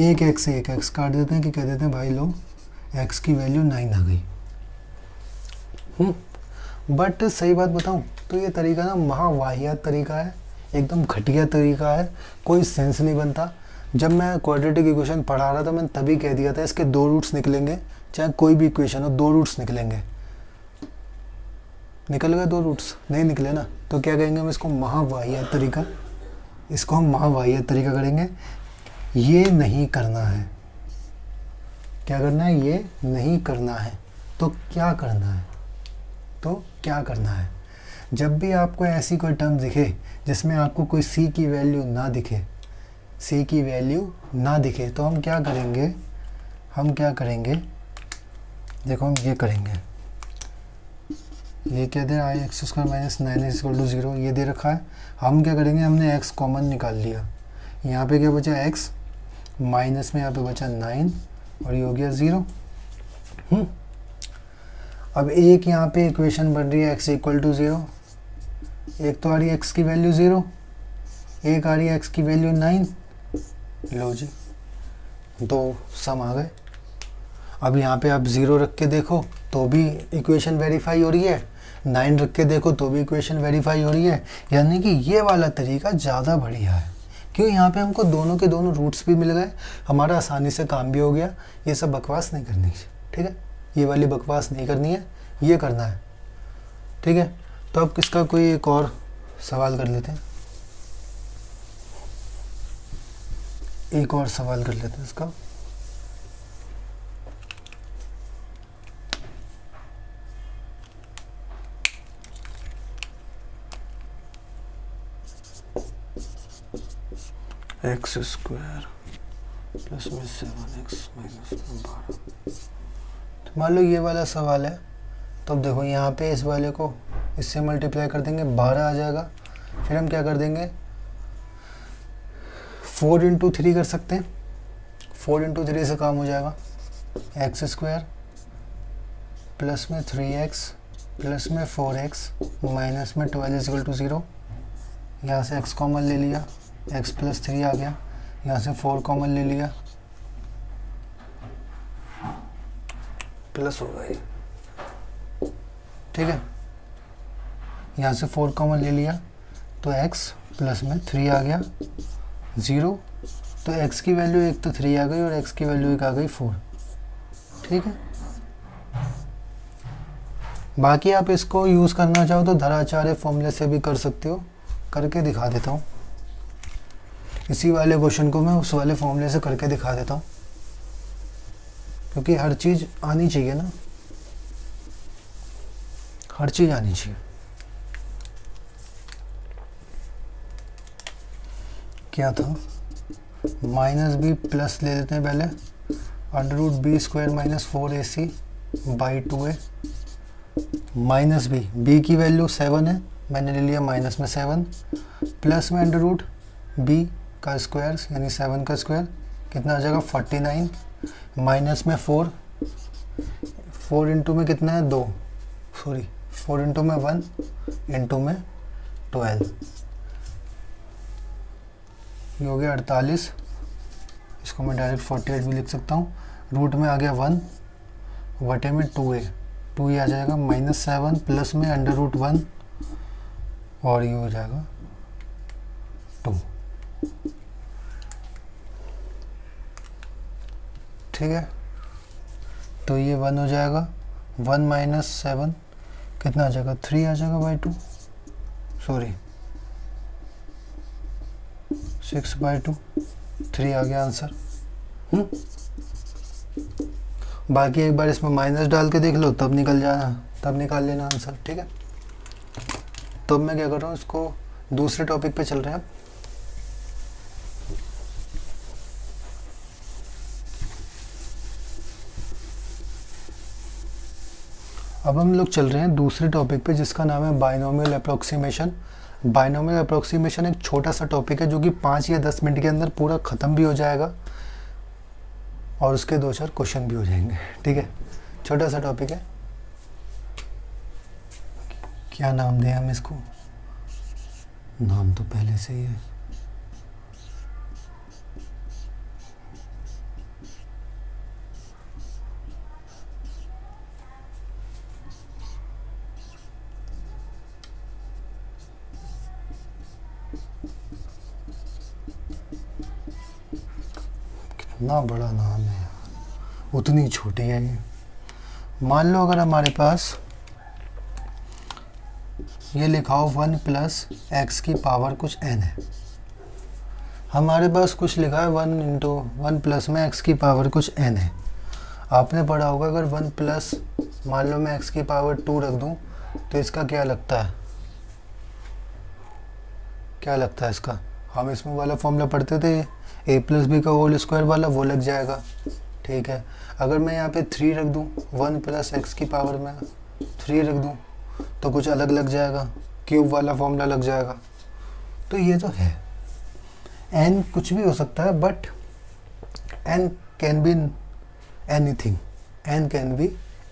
एक x काट देते हैं कि कह देते हैं भाई लो x की वैल्यू 9 आ गई। बट सही बात बताऊं तो ये तरीका ना महावाहियात तरीका है, एकदम घटिया तरीका है, कोई सेंस नहीं बनता। जब मैं क्वाड्रेटिक इक्वेशन पढ़ा रहा था मैंने तभी कह दिया था इसके 2 रूट्स निकलेंगे, चाहे कोई भी इक्वेशन हो 2 रूट्स निकलेंगे। निकल गए 2 रूट्स? नहीं निकले ना, तो क्या कहेंगे हम इसको? महावाहियात तरीका। इसको हम महावाहियात तरीका करेंगे। ये नहीं करना है। क्या करना है? ये नहीं करना है। तो क्या करना है? तो क्या करना है? जब भी आपको ऐसी कोई टर्म दिखे जिसमें आपको कोई c की वैल्यू ना दिखे, c की वैल्यू ना दिखे, तो हम क्या करेंगे? हम क्या करेंगे? देखो हम ये करेंगे। ये क्या दे रहा है? x² - 9x = 0 ये दे रखा है। हम क्या करेंगे? हमने x कॉमन निकाल लिया। यहाँ पे क्या बचा? x माइनस में यहाँ पे बचा 9 और ये हो गया 0। अब एक यहाँ पे इक्वेशन बन रही है x = 0। एक तो आ रही है x की वैल्यू 0, एक आ रही है x की वैल्यू 9। लो जी, 2 सम आ गए। अब यहाँ पे आप 0 रख के देखो तो भी इक्वेशन वेरीफाई हो रही है, 9 रख के देखो तो भी इक्वेशन वेरीफाई हो रही है। यानी कि ये वाला तरीका ज़्यादा बढ़िया है, क्यों? यहाँ पे हमको दोनों के दोनों रूट्स भी मिल गए, हमारा आसानी से काम भी हो गया। ये सब बकवास नहीं करनी है, ठीक है। ये वाली बकवास नहीं करनी है, ये करना है, ठीक है। तो अब किसका कोई एक और सवाल कर लेते हैं, एक और सवाल कर लेते हैं इसका। एक्स स्क्वायर प्लस में 7x माइनस में 12। तो मान लो ये वाला सवाल है, तो अब देखो यहाँ पे इस वाले को इससे मल्टीप्लाई कर देंगे, 12 आ जाएगा। फिर हम क्या कर देंगे, 4 इंटू 3 कर सकते हैं, 4 इंटू 3 से काम हो जाएगा। एक्स स्क्वायर प्लस में 3x प्लस में 4x माइनस में 12 इज इक्वल टू 0। यहाँ से x कॉमन ले लिया, x प्लस 3 आ गया, यहाँ से 4 कॉमन ले लिया, प्लस होगा ये, ठीक है। यहाँ से 4 कॉमन ले लिया तो x प्लस में 3 आ गया 0। तो x की वैल्यू एक तो 3 आ गई और x की वैल्यू एक आ गई 4, ठीक है। बाकी आप इसको यूज़ करना चाहो तो धराचार्य फॉर्मूले से भी कर सकते हो, करके दिखा देता हूँ। इसी वाले क्वेश्चन को मैं उस वाले फॉर्मूले से करके दिखा देता हूँ, क्योंकि हर चीज़ आनी चाहिए ना, हर चीज़ आनी चाहिए। क्या था, माइनस बी प्लस ले लेते हैं पहले, under root b square minus 4ac by 2a minus b की वैल्यू 7 है, मैंने ले लिया माइनस में 7, प्लस में अंडर रूट बी का स्क्वायर यानी 7 का स्क्वायर कितना आ जाएगा 49, माइनस में 4 इंटू में कितना है 2, सॉरी 4 इंटू में 1 इंटू में 12, ये हो गया 48। इसको मैं डायरेक्ट 48 भी लिख सकता हूँ। रूट में आ गया 1 बटे में 2a आ जाएगा -7 प्लस में अंडर रूट 1 और ये हो जाएगा 2, ठीक है। तो ये 1 हो जाएगा, 1 माइनस 7 कितना आ जाएगा 3 आ जाएगा बाई 2, सॉरी 6 बाई 2, 3 आ गया आंसर। बाकी एक बार इसमें माइनस डाल के देख लो, तब निकल जाना, तब निकाल लेना आंसर, ठीक है। तो अब मैं क्या कर रहा हूँ, इसको दूसरे टॉपिक पे चल रहे हैं। अब हम लोग चल रहे हैं दूसरे टॉपिक पे, जिसका नाम है बाइनोमियल अप्रोक्सीमेशन। बाइनोमियल अप्रोक्सीमेशन एक छोटा सा टॉपिक है जो कि 5 या 10 मिनट के अंदर पूरा ख़त्म भी हो जाएगा और उसके 2-4 क्वेश्चन भी हो जाएंगे, ठीक है। छोटा सा टॉपिक है। क्या नाम दें हम इसको, नाम तो पहले से ही है। कितना बड़ा नाम है यार, उतनी छोटी है ये। मान लो अगर हमारे पास ये लिखा हो 1 प्लस एक्स की पावर कुछ n है, हमारे पास कुछ लिखा है 1 इंटू 1 प्लस में x की पावर कुछ n है। आपने पढ़ा होगा अगर 1 प्लस मान लो मैं x की पावर 2 रख दूं तो इसका क्या लगता है, क्या लगता है इसका, हम इसमें वाला फॉर्मूला पढ़ते थे a प्लस बी का होल स्क्वायर वाला, वो लग जाएगा, ठीक है। अगर मैं यहाँ पे 3 रख दूँ, 1 प्लस एक्स की पावर में 3 रख दूँ तो कुछ अलग लग जाएगा, क्यूब वाला फॉर्मूला लग जाएगा। तो ये तो है, n कुछ भी हो सकता है, but n can be anything, n can be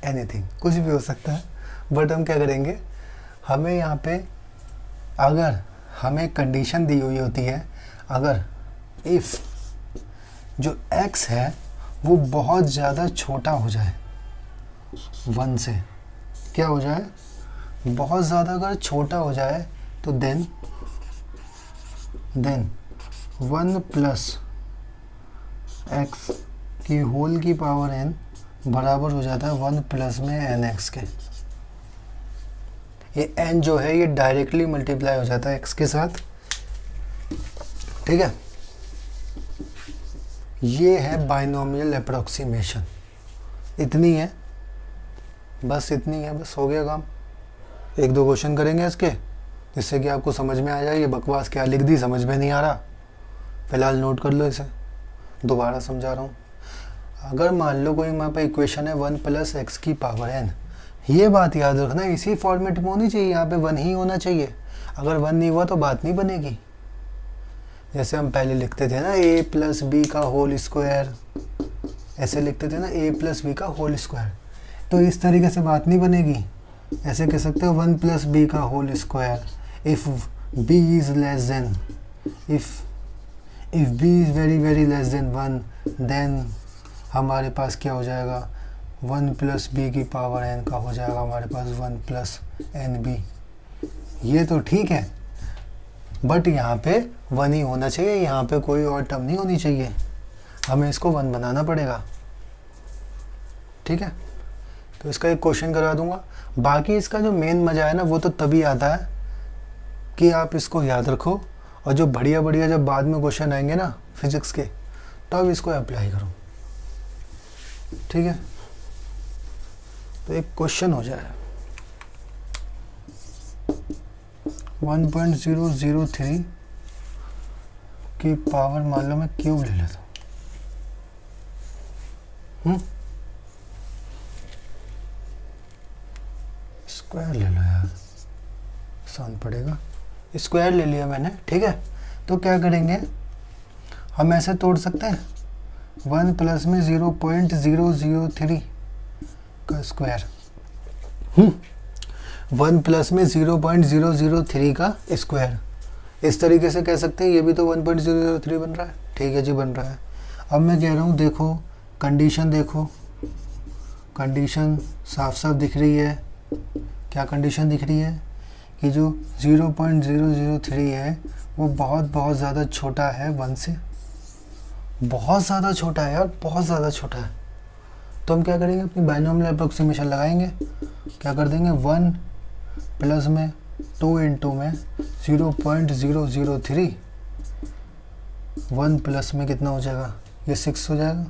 anything, कुछ भी हो सकता है। बट हम क्या करेंगे, हमें यहाँ पे अगर हमें कंडीशन दी हुई होती है, अगर इफ़ जो x है वो बहुत ज़्यादा छोटा हो जाए 1 से, क्या हो जाए, बहुत ज़्यादा अगर छोटा हो जाए तो देन 1 प्लस एक्स की होल की पावर n बराबर हो जाता है 1 प्लस में nx के। ये n जो है ये डायरेक्टली मल्टीप्लाई हो जाता है x के साथ, ठीक है। ये है बाइनोमियल अप्रोक्सीमेशन, इतनी है, बस इतनी है, बस हो गया काम। 1-2 क्वेश्चन करेंगे इसके, जिससे कि आपको समझ में आ जाए ये बकवास क्या लिख दी, समझ में नहीं आ रहा, फ़िलहाल नोट कर लो इसे, दोबारा समझा रहा हूँ। अगर मान लो कोई हमारे पास इक्वेशन है 1 + x की पावर n, ये बात याद रखना इसी फॉर्मेट में होनी चाहिए, यहाँ पे 1 ही होना चाहिए। अगर 1 नहीं हुआ तो बात नहीं बनेगी। जैसे हम पहले लिखते थे ना a + b का होल स्क्वायर, ऐसे लिखते थे ना a + b का होल स्क्वायर, तो इस तरीके से बात नहीं बनेगी। ऐसे कह सकते हो 1 + b का whole square, if b is less than, if b is very very less than 1, then हमारे पास क्या हो जाएगा, 1 + b की पावर n का हो जाएगा हमारे पास 1 + nb। ये तो ठीक है, बट यहाँ पे 1 ही होना चाहिए, यहाँ पे कोई और टर्म नहीं होनी चाहिए, हमें इसको 1 बनाना पड़ेगा। ठीक है, तो इसका एक क्वेश्चन करा दूंगा। बाकी इसका जो मेन मज़ा है ना वो तो तभी आता है कि आप इसको याद रखो, और जो बढ़िया बढ़िया जब बाद में क्वेश्चन आएंगे ना फिजिक्स के, तब इसको अप्लाई करो। ठीक है, तो एक क्वेश्चन हो जाए 1.003 की पावर मान लो मैं क्यूब ले लेता हूँ, स्क्वायर ले लो यार, आसान पड़ेगा। स्क्वायर ले लिया मैंने, ठीक है। तो क्या करेंगे, हम ऐसे तोड़ सकते हैं 1 प्लस में 0.003 का स्क्वायर, 1 प्लस में 0.003 का स्क्वायर, इस तरीके से कह सकते हैं। ये भी तो 1.003 बन रहा है, ठीक है जी, बन रहा है। अब मैं कह रहा हूँ देखो कंडीशन, देखो कंडीशन साफ साफ दिख रही है। क्या कंडीशन दिख रही है कि जो 0.003 है वो बहुत ज़्यादा छोटा है 1 से, बहुत ज़्यादा छोटा है यार, बहुत ज़्यादा छोटा है। तो हम क्या करेंगे, अपनी बाइनोमियल अप्रोक्सीमेशन लगाएंगे। क्या कर देंगे, 1 प्लस में 2 इंटू में 0.003, 1 प्लस में कितना हो जाएगा, ये 6 हो जाएगा।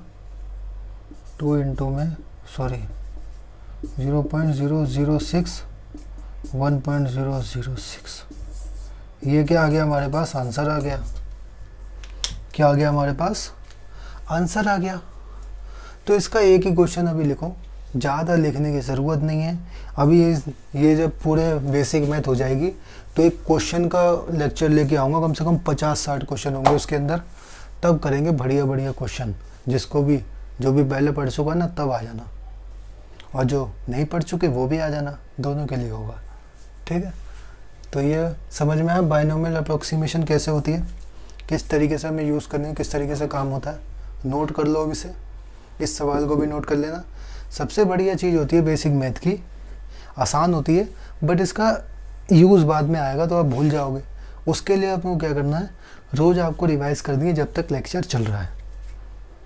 2 इंटू में 0.006, 1.006, ये क्या आ गया हमारे पास, आंसर आ गया। क्या आ गया हमारे पास, आंसर आ गया। तो इसका एक ही क्वेश्चन अभी लिखो, ज़्यादा लिखने की ज़रूरत नहीं है। अभी ये जब पूरे बेसिक मैथ हो जाएगी तो एक क्वेश्चन का लेक्चर लेके आऊँगा, कम से कम 50-60 क्वेश्चन होंगे उसके अंदर, तब करेंगे बढ़िया बढ़िया क्वेश्चन। जिसको भी, जो भी पहले पढ़ चुका ना तब आ जाना, और जो नहीं पढ़ चुके वो भी आ जाना, दोनों के लिए होगा। ठीक है, तो ये समझ में आया बाइनोमियल अप्रोक्सीमेशन कैसे होती है, किस तरीके से हमें यूज़ करनी है, किस तरीके से काम होता है। नोट कर लो अब इसे, इस सवाल को भी नोट कर लेना। सबसे बढ़िया चीज़ होती है बेसिक मैथ की, आसान होती है, बट इसका यूज़ बाद में आएगा तो आप भूल जाओगे। उसके लिए आपको क्या करना है, रोज़ आपको रिवाइज करनी है जब तक लेक्चर चल रहा है।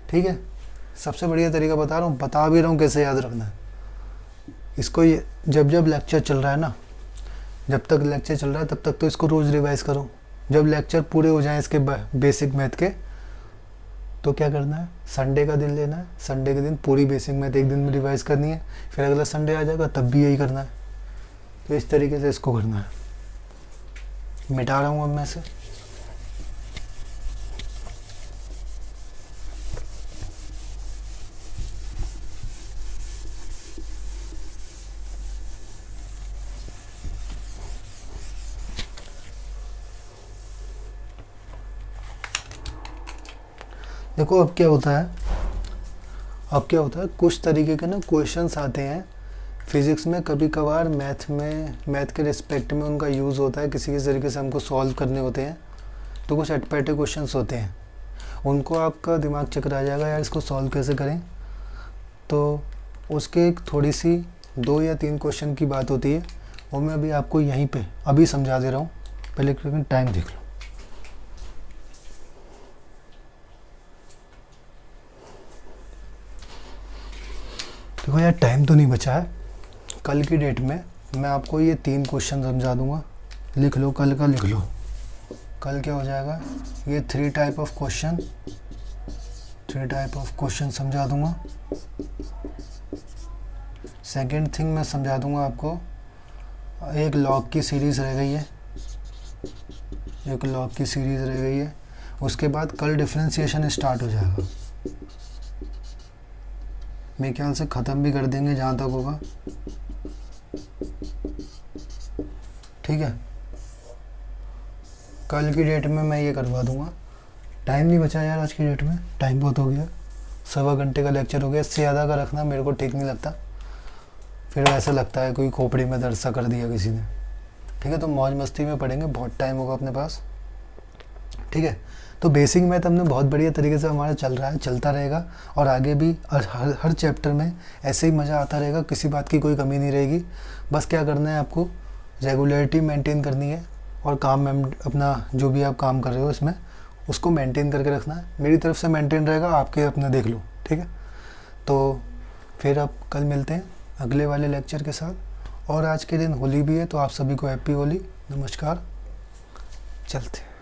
ठीक है, सबसे बढ़िया तरीका बता रहा हूँ, बता भी रहा हूँ कैसे याद रखना है इसको। ये जब लेक्चर चल रहा है ना, जब तक लेक्चर चल रहा है तब तक तो इसको रोज़ रिवाइज करो। जब लेक्चर पूरे हो जाएं इसके बेसिक मैथ के, तो क्या करना है, संडे का दिन लेना है, संडे के दिन पूरी बेसिक मैथ एक दिन में रिवाइज करनी है, फिर अगला संडे आ जाएगा तब भी यही करना है। तो इस तरीके से इसको करना है। मिटा रहा हूँ अब मैं इसे। देखो अब क्या होता है, कुछ तरीके के ना क्वेश्चंस आते हैं फिज़िक्स में, कभी कभार मैथ के रिस्पेक्ट में उनका यूज़ होता है, किसी तरीके से हमको सॉल्व करने होते हैं। तो कुछ अटपटे क्वेश्चंस होते हैं, उनको आपका दिमाग चकरा जाएगा यार इसको सॉल्व कैसे करें। तो उसके एक थोड़ी सी 2 या 3 क्वेश्चन की बात होती है, वो मैं अभी आपको यहीं पे अभी समझा दे रहा हूँ। पहले टाइम देख लो। देखो यार टाइम तो नहीं बचा है, कल की डेट में मैं आपको ये 3 क्वेश्चन समझा दूंगा। लिख लो, कल का लिख लो। कल क्या हो जाएगा, ये 3 टाइप ऑफ क्वेश्चन समझा दूंगा। सेकंड थिंग मैं समझा दूंगा आपको, एक लॉग की सीरीज़ रह गई है, उसके बाद कल डिफ्रेंशिएशन स्टार्ट हो जाएगा। मेरे ख्याल से ख़त्म भी कर देंगे जहाँ तक होगा, ठीक है। कल की डेट में मैं ये करवा दूँगा। टाइम नहीं बचा यार आज की डेट में, टाइम बहुत हो गया, 1.25 घंटे का लेक्चर हो गया। इससे ज़्यादा का रखना मेरे को ठीक नहीं लगता, फिर ऐसा लगता है कोई खोपड़ी में दर्द सा कर दिया किसी ने, ठीक है। तो मौज मस्ती में पढ़ेंगे, बहुत टाइम होगा अपने पास, ठीक है। तो बेसिक मैथ हमने बहुत बढ़िया तरीके से हमारा चल रहा है, चलता रहेगा, और आगे भी हर चैप्टर में ऐसे ही मज़ा आता रहेगा, किसी बात की कोई कमी नहीं रहेगी। बस क्या करना है आपको, रेगुलरिटी मेंटेन करनी है, और काम में अपना जो भी आप काम कर रहे हो इसमें उसको मेंटेन करके रखना है। मेरी तरफ से मेंटेन रहेगा, आपके अपना देख लो, ठीक है। तो फिर आप कल मिलते हैं अगले वाले लेक्चर के साथ। और आज के दिन होली भी है, तो आप सभी को हैप्पी होली, नमस्कार, चलते हैं।